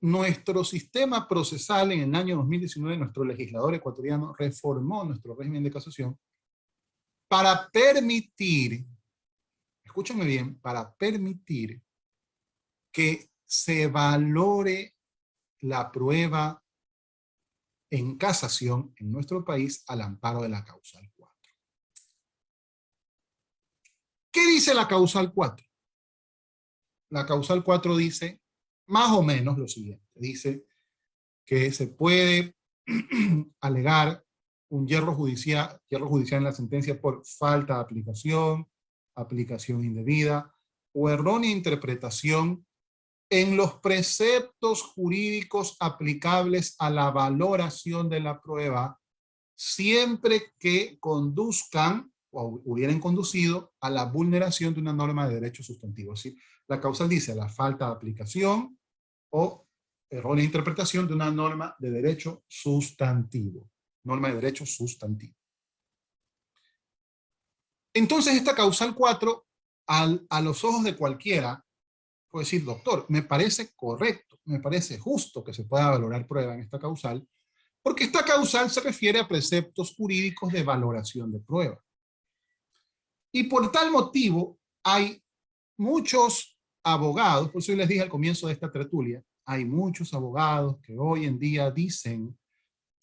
nuestro sistema procesal en el año 2019, nuestro legislador ecuatoriano reformó nuestro régimen de casación para permitir escúchenme bien, para permitir que se valore la prueba en casación en nuestro país al amparo de la causal 4. ¿Qué dice la causal 4? La causal 4 dice más o menos lo siguiente. Dice que se puede alegar un hierro judicial en la sentencia por falta de aplicación, aplicación indebida o errónea interpretación en los preceptos jurídicos aplicables a la valoración de la prueba, siempre que conduzcan o hubieran conducido a la vulneración de una norma de derecho sustantivo. ¿Sí? La causal dice la falta de aplicación o errónea interpretación de una norma de derecho sustantivo. Norma de derecho sustantivo. Entonces esta causal 4, a los ojos de cualquiera, puede decir, doctor, me parece correcto, me parece justo que se pueda valorar prueba en esta causal, porque esta causal se refiere a preceptos jurídicos de valoración de prueba. Y por tal motivo hay muchos abogados, por eso yo les dije al comienzo de esta tertulia, hay muchos abogados que hoy en día dicen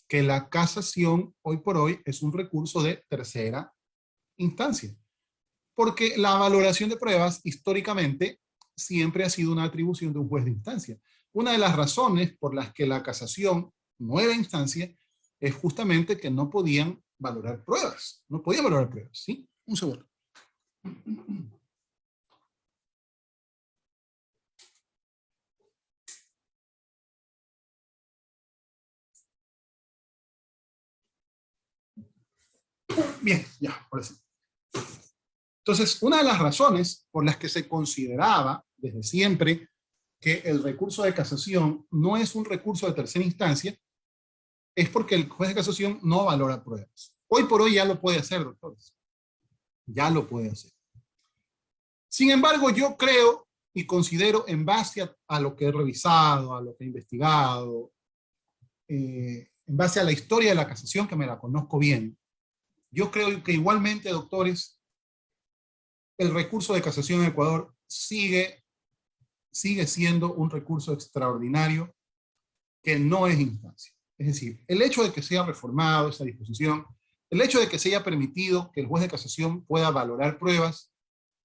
que la casación hoy por hoy es un recurso de tercera instancia. Porque la valoración de pruebas históricamente siempre ha sido una atribución de un juez de instancia. Una de las razones por las que la casación, nueva instancia, es justamente que no podían valorar pruebas. No podían valorar pruebas, ¿sí? Un segundo. Bien, ya, ahora sí. Entonces, una de las razones por las que se consideraba desde siempre que el recurso de casación no es un recurso de tercera instancia es porque el juez de casación no valora pruebas. Hoy por hoy ya lo puede hacer, doctores. Ya lo puede hacer. Sin embargo, yo creo y considero en base a lo que he revisado, a lo que he investigado, en base a la historia de la casación, que me la conozco bien, yo creo que igualmente, doctores, el recurso de casación en Ecuador sigue siendo un recurso extraordinario que no es instancia. Es decir, el hecho de que sea reformado esa disposición, el hecho de que se haya permitido que el juez de casación pueda valorar pruebas,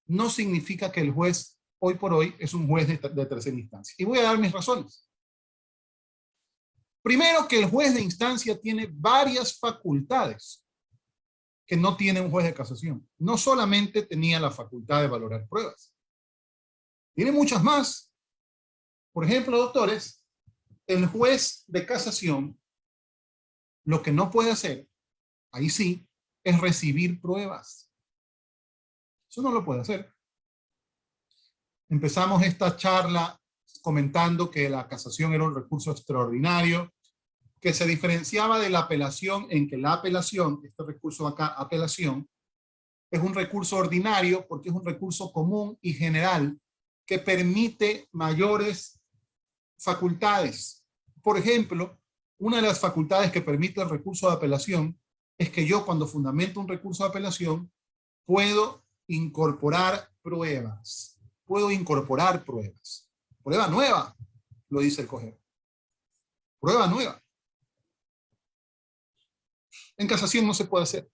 no significa que el juez hoy por hoy es un juez de tercera instancia. Y voy a dar mis razones. Primero, que el juez de instancia tiene varias facultades que no tiene un juez de casación. No solamente tenía la facultad de valorar pruebas. Tiene muchas más. Por ejemplo, doctores, el juez de casación lo que no puede hacer, ahí sí, es recibir pruebas. Eso no lo puede hacer. Empezamos esta charla comentando que la casación era un recurso extraordinario, que se diferenciaba de la apelación en que la apelación, este recurso acá, apelación, es un recurso ordinario porque es un recurso común y general que permite mayores facultades. Por ejemplo, una de las facultades que permite el recurso de apelación es que yo, cuando fundamento un recurso de apelación, puedo incorporar pruebas. Puedo incorporar pruebas. Prueba nueva, lo dice el COGER. Prueba nueva. En casación no se puede hacer.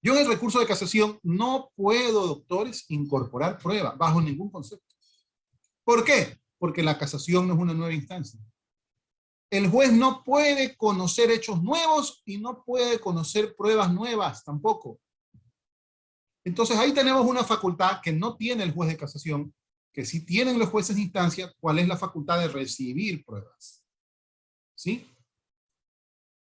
Yo en el recurso de casación no puedo, doctores, incorporar prueba bajo ningún concepto. ¿Por qué? Porque la casación no es una nueva instancia. El juez no puede conocer hechos nuevos y no puede conocer pruebas nuevas tampoco. Entonces ahí tenemos una facultad que no tiene el juez de casación, que sí tienen los jueces de instancia. ¿Cuál es la facultad de recibir pruebas? ¿Sí?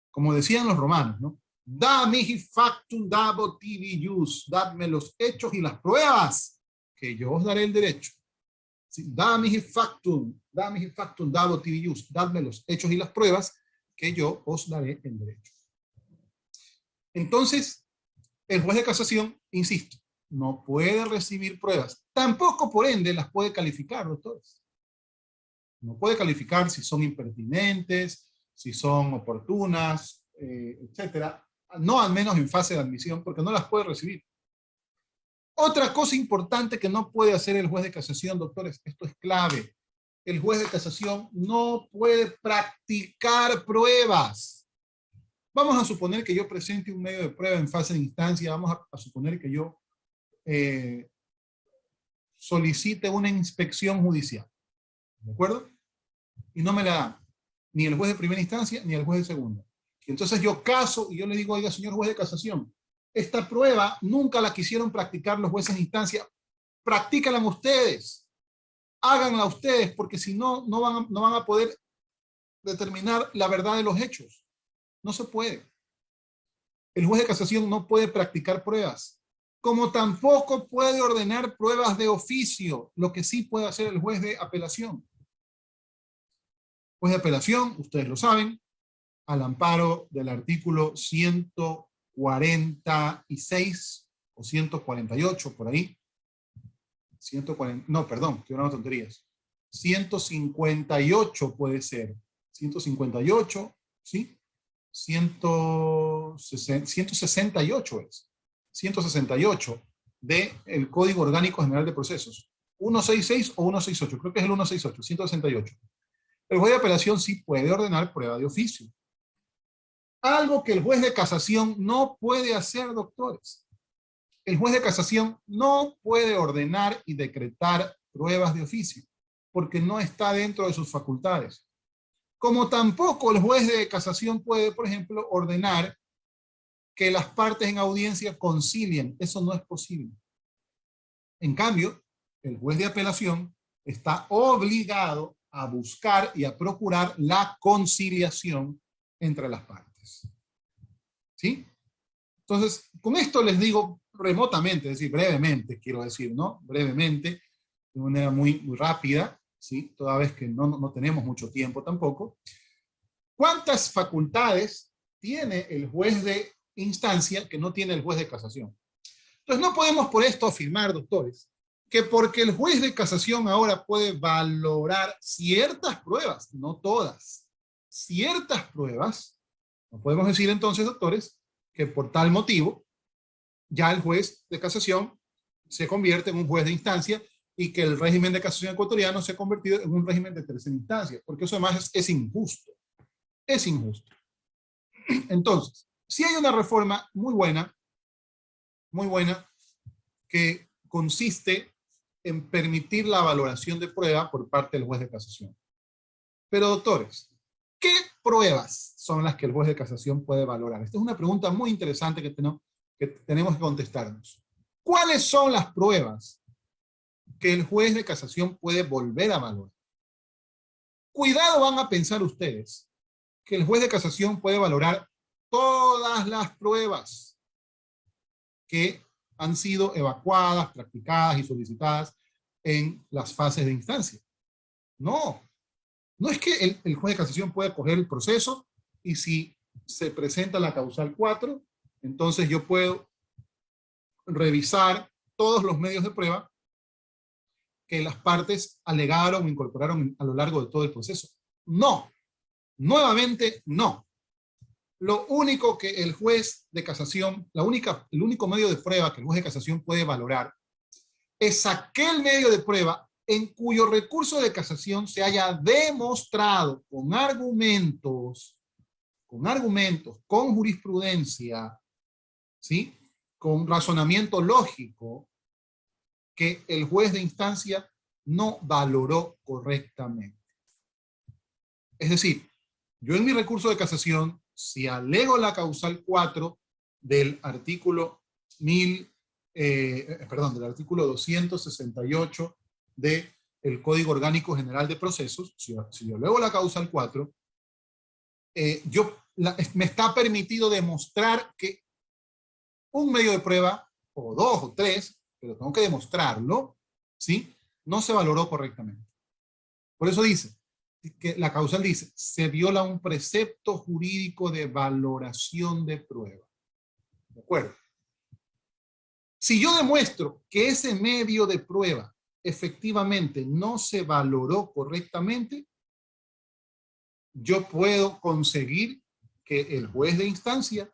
Como decían los romanos, ¿no? Da mihi factum dabo tibi jus, dadme los hechos y las pruebas, que yo os daré el derecho. ¿Sí? Da mihi factum dabo tibi jus, dadme los hechos y las pruebas, que yo os daré el derecho. Entonces, el juez de casación, insisto, no puede recibir pruebas. Tampoco, por ende, las puede calificar, doctores. No puede calificar si son impertinentes, si son oportunas, etcétera. No al menos en fase de admisión, porque no las puede recibir. Otra cosa importante que no puede hacer el juez de casación, doctores, esto es clave. El juez de casación no puede practicar pruebas. Vamos a suponer que yo presente un medio de prueba en fase de instancia. Vamos a suponer que yo solicite una inspección judicial. ¿De acuerdo? Y no me la dan. Ni el juez de primera instancia, ni el juez de segunda. Y entonces yo caso y yo le digo, oiga, señor juez de casación, esta prueba nunca la quisieron practicar los jueces de instancia. Practícanla ustedes. Háganla ustedes, porque si no, no van a poder determinar la verdad de los hechos. No se puede. El juez de casación no puede practicar pruebas, como tampoco puede ordenar pruebas de oficio, lo que sí puede hacer el juez de apelación. Juez de apelación, ustedes lo saben, al amparo del artículo 146 o 148, por ahí. 140, no, perdón, estoy hablando de tonterías. 158 puede ser. 158, ¿sí? 168 es. 168 del Código Orgánico General de Procesos. 166 o 168, creo que es el 168, 168. El juez de apelación sí puede ordenar prueba de oficio. Algo que el juez de casación no puede hacer, doctores. El juez de casación no puede ordenar y decretar pruebas de oficio, porque no está dentro de sus facultades. Como tampoco el juez de casación puede, por ejemplo, ordenar que las partes en audiencia concilien. Eso no es posible. En cambio, el juez de apelación está obligado a buscar y a procurar la conciliación entre las partes. ¿Sí? Entonces, con esto les digo remotamente, es decir, brevemente, quiero decir, ¿no? Brevemente, de manera muy rápida, ¿sí? Toda vez que no tenemos mucho tiempo tampoco. ¿Cuántas facultades tiene el juez de instancia que no tiene el juez de casación? Entonces, no podemos por esto afirmar, doctores, que porque el juez de casación ahora puede valorar ciertas pruebas, no todas, ciertas pruebas, no podemos decir entonces, doctores, que por tal motivo ya el juez de casación se convierte en un juez de instancia y que el régimen de casación ecuatoriano se ha convertido en un régimen de tercera instancia, porque eso además es injusto. Es injusto. Entonces, si hay una reforma muy buena, que consiste en permitir la valoración de prueba por parte del juez de casación. Pero, doctores, ¿qué pruebas son las que el juez de casación puede valorar? Esta es una pregunta muy interesante que tenemos que contestarnos. ¿Cuáles son las pruebas que el juez de casación puede volver a valorar? Cuidado, van a pensar ustedes que el juez de casación puede valorar todas las pruebas que han sido evacuadas, practicadas y solicitadas en las fases de instancia. No es que el juez de casación pueda coger el proceso y si se presenta la causal 4, entonces yo puedo revisar todos los medios de prueba que las partes alegaron o incorporaron a lo largo de todo el proceso. No, nuevamente no. Lo único que el juez de casación, el único medio de prueba que el juez de casación puede valorar es aquel medio de prueba en cuyo recurso de casación se haya demostrado con argumentos, con jurisprudencia, ¿sí? Con razonamiento lógico, que el juez de instancia no valoró correctamente. Es decir, yo en mi recurso de casación, si alego la causal 4 del artículo del artículo 268 del Código Orgánico General de Procesos, si yo alego la causal 4, me está permitido demostrar que un medio de prueba, o 2 o 3, pero tengo que demostrarlo, ¿sí? No se valoró correctamente. Por eso dice, que la causal dice, se viola un precepto jurídico de valoración de prueba. ¿De acuerdo? Si yo demuestro que ese medio de prueba efectivamente no se valoró correctamente, yo puedo conseguir que el juez de instancia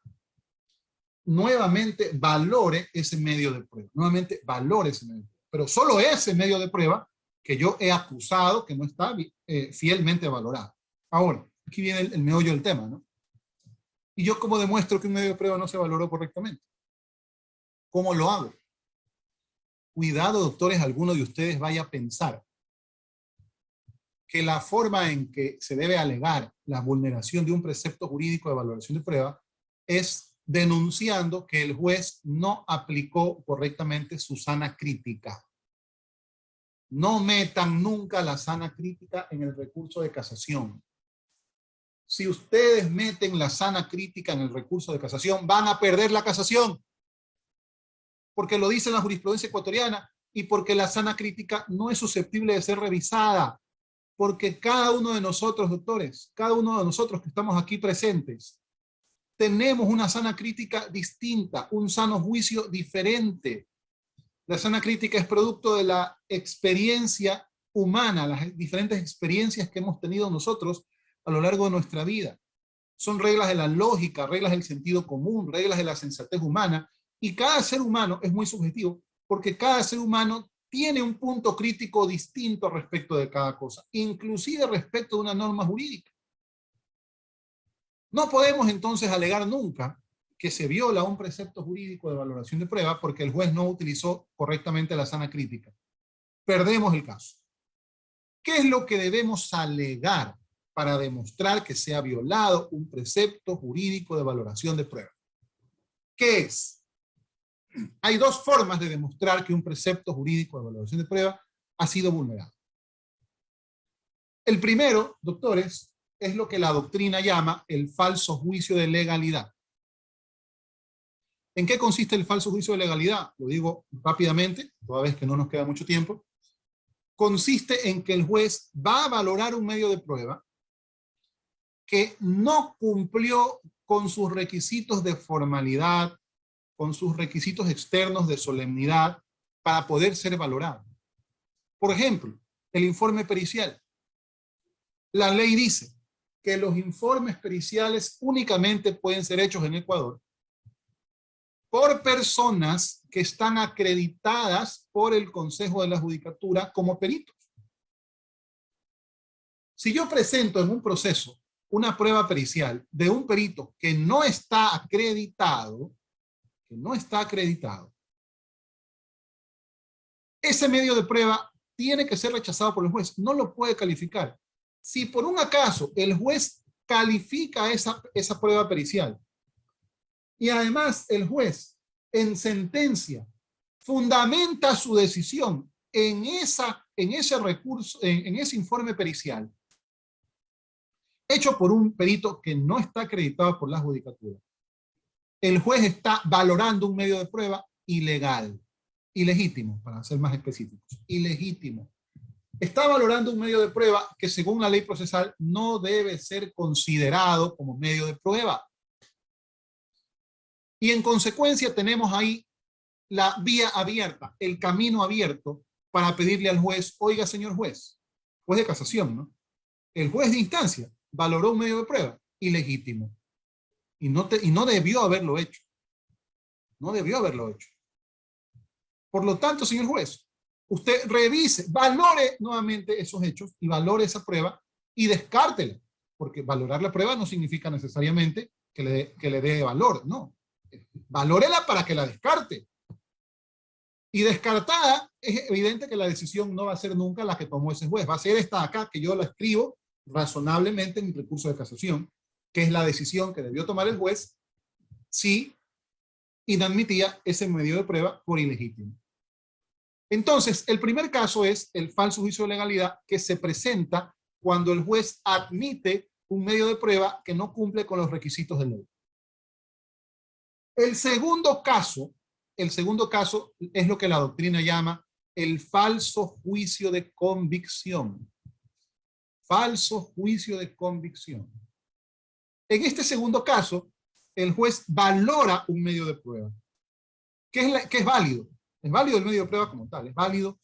nuevamente valore ese medio de prueba. Nuevamente valore ese medio de prueba. Pero solo ese medio de prueba que yo he acusado que no está fielmente valorado. Ahora, aquí viene el meollo del tema, ¿no? ¿Y yo cómo demuestro que un medio de prueba no se valoró correctamente? ¿Cómo lo hago? Cuidado, doctores, alguno de ustedes vaya a pensar que la forma en que se debe alegar la vulneración de un precepto jurídico de valoración de prueba es denunciando que el juez no aplicó correctamente su sana crítica. No metan nunca la sana crítica en el recurso de casación. Si ustedes meten la sana crítica en el recurso de casación, van a perder la casación. Porque lo dice la jurisprudencia ecuatoriana y porque la sana crítica no es susceptible de ser revisada. Porque cada uno de nosotros, doctores, cada uno de nosotros que estamos aquí presentes, tenemos una sana crítica distinta, un sano juicio diferente. La sana crítica es producto de la experiencia humana, las diferentes experiencias que hemos tenido nosotros a lo largo de nuestra vida. Son reglas de la lógica, reglas del sentido común, reglas de la sensatez humana, y cada ser humano es muy subjetivo, porque cada ser humano tiene un punto crítico distinto respecto de cada cosa, inclusive respecto de una norma jurídica. No podemos entonces alegar nunca que se viola un precepto jurídico de valoración de prueba porque el juez no utilizó correctamente la sana crítica. Perdemos el caso. ¿Qué es lo que debemos alegar para demostrar que se ha violado un precepto jurídico de valoración de prueba? ¿Qué es? Hay dos formas de demostrar que un precepto jurídico de valoración de prueba ha sido vulnerado. El primero, doctores, es lo que la doctrina llama el falso juicio de legalidad. ¿En qué consiste el falso juicio de legalidad? Lo digo rápidamente, toda vez que no nos queda mucho tiempo. Consiste en que el juez va a valorar un medio de prueba que no cumplió con sus requisitos de formalidad, con sus requisitos externos de solemnidad para poder ser valorado. Por ejemplo, el informe pericial. La ley dice que los informes periciales únicamente pueden ser hechos en Ecuador por personas que están acreditadas por el Consejo de la Judicatura como peritos. Si yo presento en un proceso una prueba pericial de un perito que no está acreditado, ese medio de prueba tiene que ser rechazado por el juez, no lo puede calificar. Si por un acaso el juez califica esa prueba pericial y además el juez en sentencia fundamenta su decisión en ese recurso, en ese informe pericial hecho por un perito que no está acreditado por la judicatura, el juez está valorando un medio de prueba ilegal, ilegítimo, para ser más específicos, ilegítimo. Está valorando un medio de prueba que según la ley procesal no debe ser considerado como medio de prueba. Y en consecuencia tenemos ahí la vía abierta, el camino abierto para pedirle al juez, oiga señor juez de casación, ¿no? El juez de instancia valoró un medio de prueba ilegítimo. Y no debió haberlo hecho. No debió haberlo hecho. Por lo tanto, señor juez, usted revise, valore nuevamente esos hechos y valore esa prueba y descártela. Porque valorar la prueba no significa necesariamente que le dé valor, no. Valórela para que la descarte. Y descartada, es evidente que la decisión no va a ser nunca la que tomó ese juez. Va a ser esta acá, que yo la escribo razonablemente en mi recurso de casación, que es la decisión que debió tomar el juez si inadmitía ese medio de prueba por ilegítimo. Entonces, el primer caso es el falso juicio de legalidad que se presenta cuando el juez admite un medio de prueba que no cumple con los requisitos de ley. El segundo caso es lo que la doctrina llama el falso juicio de convicción. Falso juicio de convicción. En este segundo caso, el juez valora un medio de prueba, que es válido. Es válido el medio de prueba como tal, es válido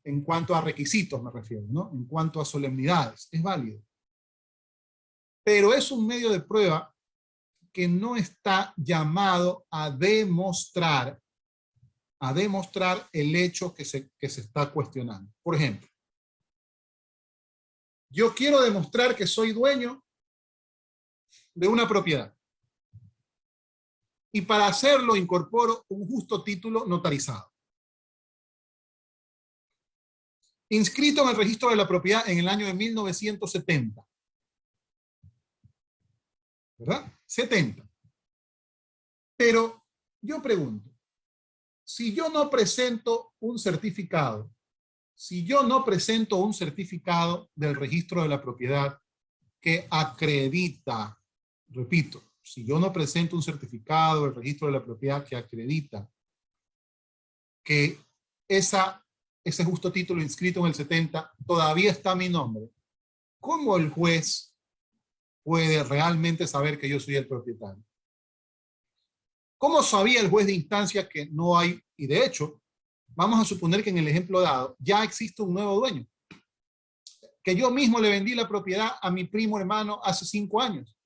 en cuanto a requisitos, me refiero, ¿no? En cuanto a solemnidades, es válido. Pero es un medio de prueba que no está llamado a demostrar el hecho que se está cuestionando. Por ejemplo, yo quiero demostrar que soy dueño de una propiedad. Y para hacerlo incorporo un justo título notarizado, inscrito en el registro de la propiedad en el año de 1970. ¿Verdad? 70. Pero yo pregunto, si yo no presento un certificado, del registro de la propiedad que acredita, repito, si yo no presento un certificado del registro de la propiedad que acredita que ese justo título inscrito en el 70 todavía está a mi nombre, ¿cómo el juez puede realmente saber que yo soy el propietario? ¿Cómo sabía el juez de instancia que no hay? Y de hecho, vamos a suponer que en el ejemplo dado ya existe un nuevo dueño, que yo mismo le vendí la propiedad a mi primo hermano hace 5 años.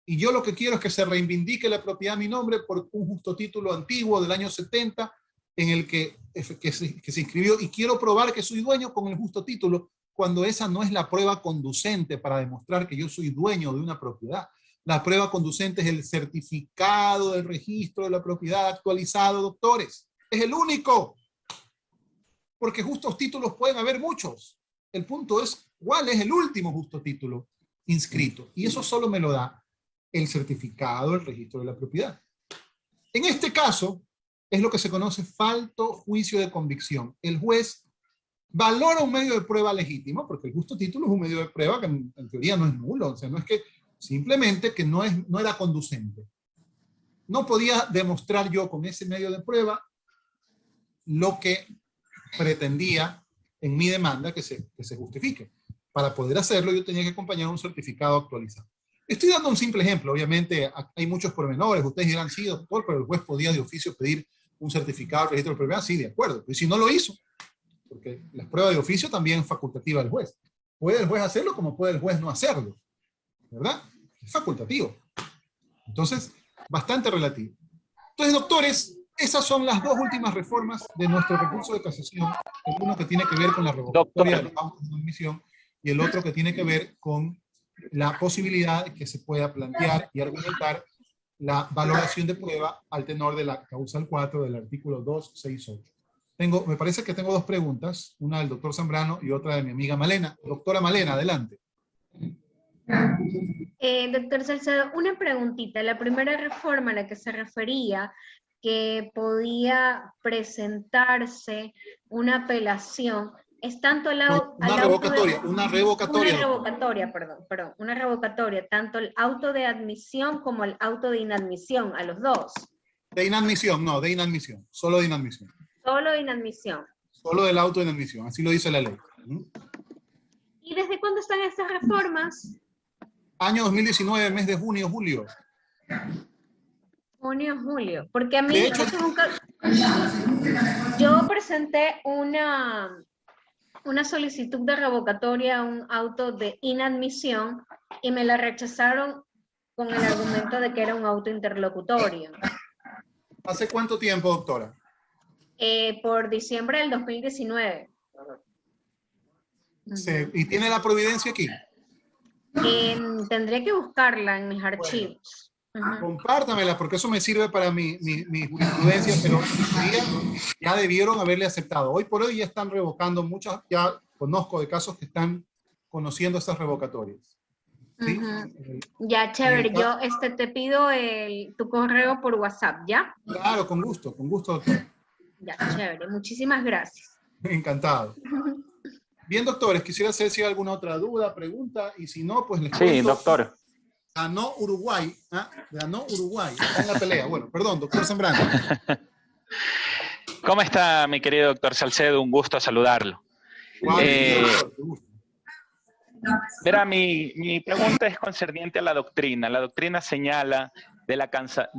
Y yo lo que quiero es que se reivindique la propiedad a mi nombre por un justo título antiguo del año 70 en el que se inscribió, y quiero probar que soy dueño con el justo título, cuando esa no es la prueba conducente para demostrar que yo soy dueño de una propiedad. La prueba conducente es el certificado del registro de la propiedad actualizado, doctores. Es el único. Porque justos títulos pueden haber muchos. El punto es, ¿cuál es el último justo título inscrito? Y eso solo me lo da el certificado del registro de la propiedad. En este caso, es lo que se conoce falto juicio de convicción. El juez valora un medio de prueba legítimo, porque el justo título es un medio de prueba que en teoría no es nulo. O sea, no es que simplemente que no era conducente. No podía demostrar yo con ese medio de prueba lo que pretendía en mi demanda que se justifique. Para poder hacerlo, yo tenía que acompañar un certificado actualizado. Estoy dando un simple ejemplo. Obviamente hay muchos pormenores. Ustedes dirán, sí, doctor, pero el juez podía de oficio pedir un certificado de registro de propiedad. Sí, de acuerdo. Y si no lo hizo, porque la prueba de oficio también es facultativa del juez. Puede el juez hacerlo como puede el juez no hacerlo, ¿verdad? Es facultativo. Entonces, bastante relativo. Entonces, doctores, esas son las dos últimas reformas de nuestro recurso de casación. El uno que tiene que ver con la revocatoria de los autos de admisión y el otro que tiene que ver con la posibilidad de que se pueda plantear y argumentar la valoración de prueba al tenor de la causal 4 del artículo 268. Me parece que tengo dos preguntas, una del doctor Zambrano y otra de mi amiga Malena. Doctora Malena, adelante. Doctor Salcedo, una preguntita. La primera reforma a la que se refería, que podía presentarse una apelación, es tanto una revocatoria, tanto el auto de admisión como el auto de inadmisión, a los dos. De inadmisión, no, de inadmisión, solo de inadmisión. Solo de inadmisión. Solo del auto de inadmisión, así lo dice la ley. ¿Y desde cuándo están estas reformas? Año 2019, mes de junio, julio. Junio, julio. Porque a mí, de hecho, yo presenté una solicitud de revocatoria a un auto de inadmisión y me la rechazaron con el argumento de que era un auto interlocutorio. ¿Hace cuánto tiempo, doctora? Por diciembre del 2019. Sí. ¿Y tiene la providencia aquí? Tendría que buscarla en mis archivos. Compártamela, porque eso me sirve para mi jurisprudencia, pero ya debieron haberle aceptado. Hoy por hoy ya están revocando muchas, ya conozco de casos que están conociendo esas revocatorias. ¿Sí? Ya, chévere. Yo te pido tu correo por WhatsApp, ¿ya? Claro, con gusto, doctor. Ya, chévere. Muchísimas gracias. Encantado. Bien, doctores, quisiera saber si hay alguna otra duda, pregunta, y si no, pues les cuento. Sí, doctor. Ganó Uruguay, ganó Uruguay, está en la pelea. Bueno, perdón, doctor Zambrano. ¿Cómo está, mi querido doctor Salcedo? Un gusto saludarlo. Verá, mi pregunta es concerniente a la doctrina. La doctrina señala de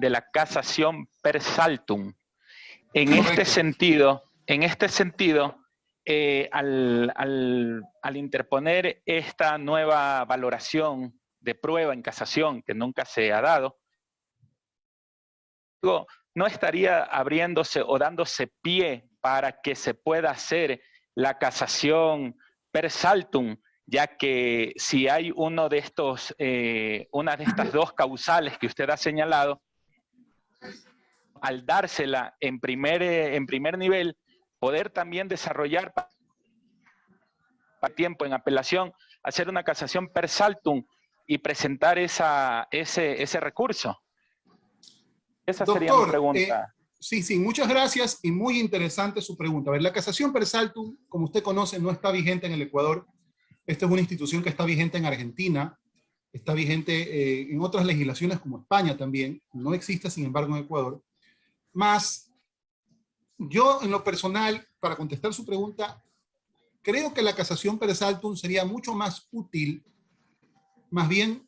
la casación per saltum. En este sentido, al interponer esta nueva valoración de prueba en casación, que nunca se ha dado, no estaría abriéndose o dándose pie para que se pueda hacer la casación per saltum, ya que si hay una de estas dos causales que usted ha señalado, al dársela en primer nivel, poder también desarrollar tiempo en apelación, hacer una casación per saltum y presentar ese recurso. Esa Doctor, sería mi pregunta. Sí, muchas gracias y muy interesante su pregunta. A ver, la casación per saltum, como usted conoce, no está vigente en el Ecuador. Esta es una institución que está vigente en Argentina, está vigente en otras legislaciones como España también, no existe sin embargo en Ecuador. Más, yo en lo personal, para contestar su pregunta, creo que la casación per saltum sería mucho más útil, más bien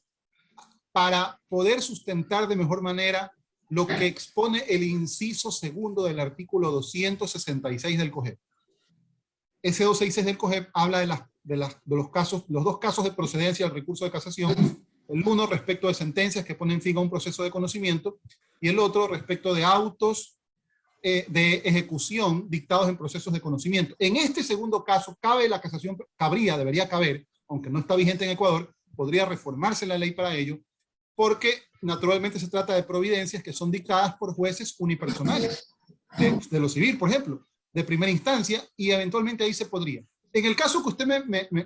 para poder sustentar de mejor manera lo que expone el inciso segundo del artículo 266 del COGEP. Ese 266 del COGEP habla de los dos casos de procedencia del recurso de casación, el uno respecto de sentencias que ponen fin a un proceso de conocimiento, y el otro respecto de autos de ejecución dictados en procesos de conocimiento. En este segundo caso, cabe la casación, debería caber, aunque no está vigente en Ecuador, podría reformarse la ley para ello, porque naturalmente se trata de providencias que son dictadas por jueces unipersonales, de lo civil, por ejemplo, de primera instancia, y eventualmente ahí se podría. En el caso que usted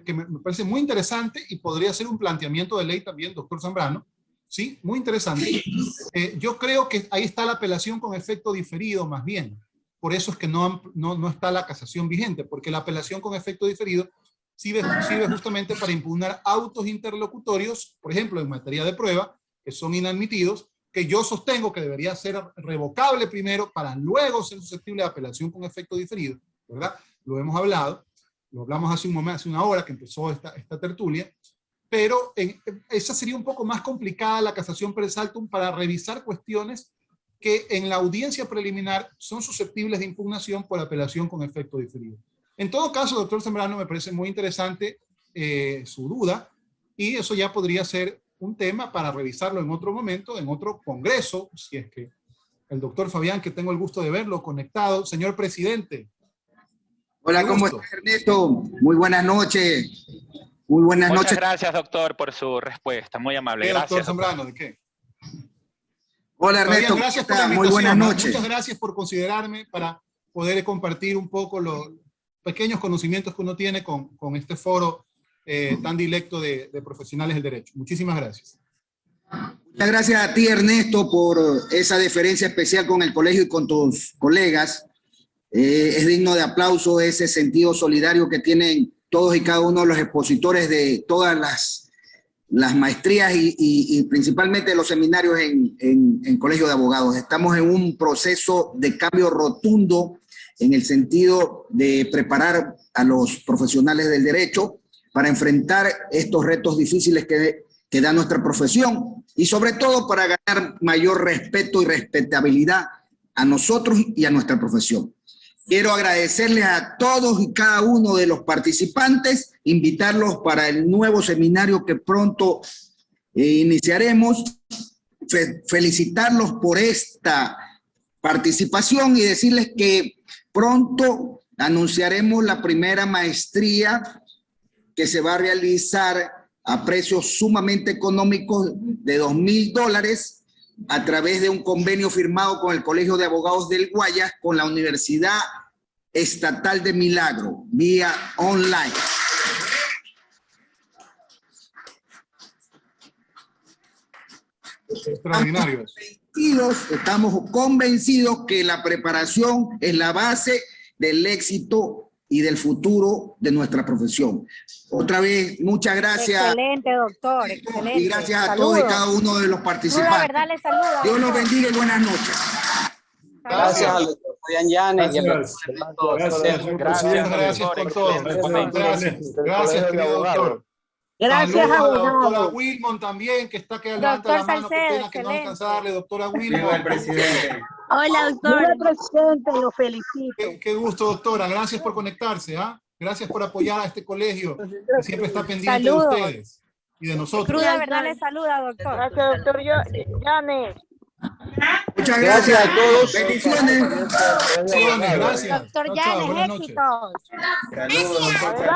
que me parece muy interesante y podría ser un planteamiento de ley también, doctor Zambrano, sí, muy interesante. Yo creo que ahí está la apelación con efecto diferido más bien. Por eso es que no está la casación vigente, porque la apelación con efecto diferido sirve justamente para impugnar autos interlocutorios, por ejemplo, en materia de prueba, que son inadmitidos, que yo sostengo que debería ser revocable primero para luego ser susceptible de apelación con efecto diferido, ¿verdad? Lo hemos hablado, lo hablamos hace una hora que empezó esta tertulia, pero esa sería un poco más complicada la casación per saltum para revisar cuestiones que en la audiencia preliminar son susceptibles de impugnación por apelación con efecto diferido. En todo caso, doctor Zambrano, me parece muy interesante su duda, y eso ya podría ser un tema para revisarlo en otro momento, en otro congreso, si es que el doctor Fabián, que tengo el gusto de verlo conectado. Señor presidente. Hola, ¿cómo está, Ernesto? Muy buenas noches. Muy buenas noches. Muchas gracias, doctor, por su respuesta. Muy amable. Gracias, doctor Zambrano, ¿de qué? Hola, Ernesto. Fabián, gracias por la muy buenas noches. Muchas gracias por considerarme para poder compartir un poco los pequeños conocimientos que uno tiene con este foro tan dilecto de profesionales del derecho. Muchísimas gracias. Muchas gracias a ti, Ernesto, por esa deferencia especial con el colegio y con tus colegas. Es digno de aplauso ese sentido solidario que tienen todos y cada uno de los expositores de todas las maestrías y principalmente los seminarios en colegio de abogados. Estamos en un proceso de cambio rotundo en el sentido de preparar a los profesionales del derecho para enfrentar estos retos difíciles que da nuestra profesión, y sobre todo para ganar mayor respeto y respetabilidad a nosotros y a nuestra profesión. Quiero agradecerles a todos y cada uno de los participantes, invitarlos para el nuevo seminario que pronto iniciaremos, felicitarlos por esta participación y decirles que pronto anunciaremos la primera maestría que se va a realizar a precios sumamente económicos de $2,000 a través de un convenio firmado con el Colegio de Abogados del Guayas con la Universidad Estatal de Milagro, vía online. Extraordinario. Estamos convencidos que la preparación es la base del éxito y del futuro de nuestra profesión. Otra vez, muchas gracias. Excelente, doctor, excelente. Y gracias a todos y cada uno de los participantes. La verdad, les saluda. Dios los bendiga y buenas noches. Gracias al doctor Fabián Llanes. Gracias con todo. Gracias, querido doctor. Gracias, abogado. abogado. Doctora Wilmon también, que está que levanta la mano, qué pena que no alcanza a darle, doctora Wilmon. Presidente. Hola, doctor. Hola, presidente, lo felicito. Qué gusto, doctora. Gracias por conectarse. Gracias por apoyar a este colegio, que siempre está pendiente Saludos. de ustedes. y de nosotros. Cruda Verdad le saluda, doctor. Gracias, doctor Yanes. Muchas gracias a todos. Bendiciones. Bendiciones, gracias. Doctor Chao, chao, Yanes, buenas noches. éxitos. Saludos, doctor.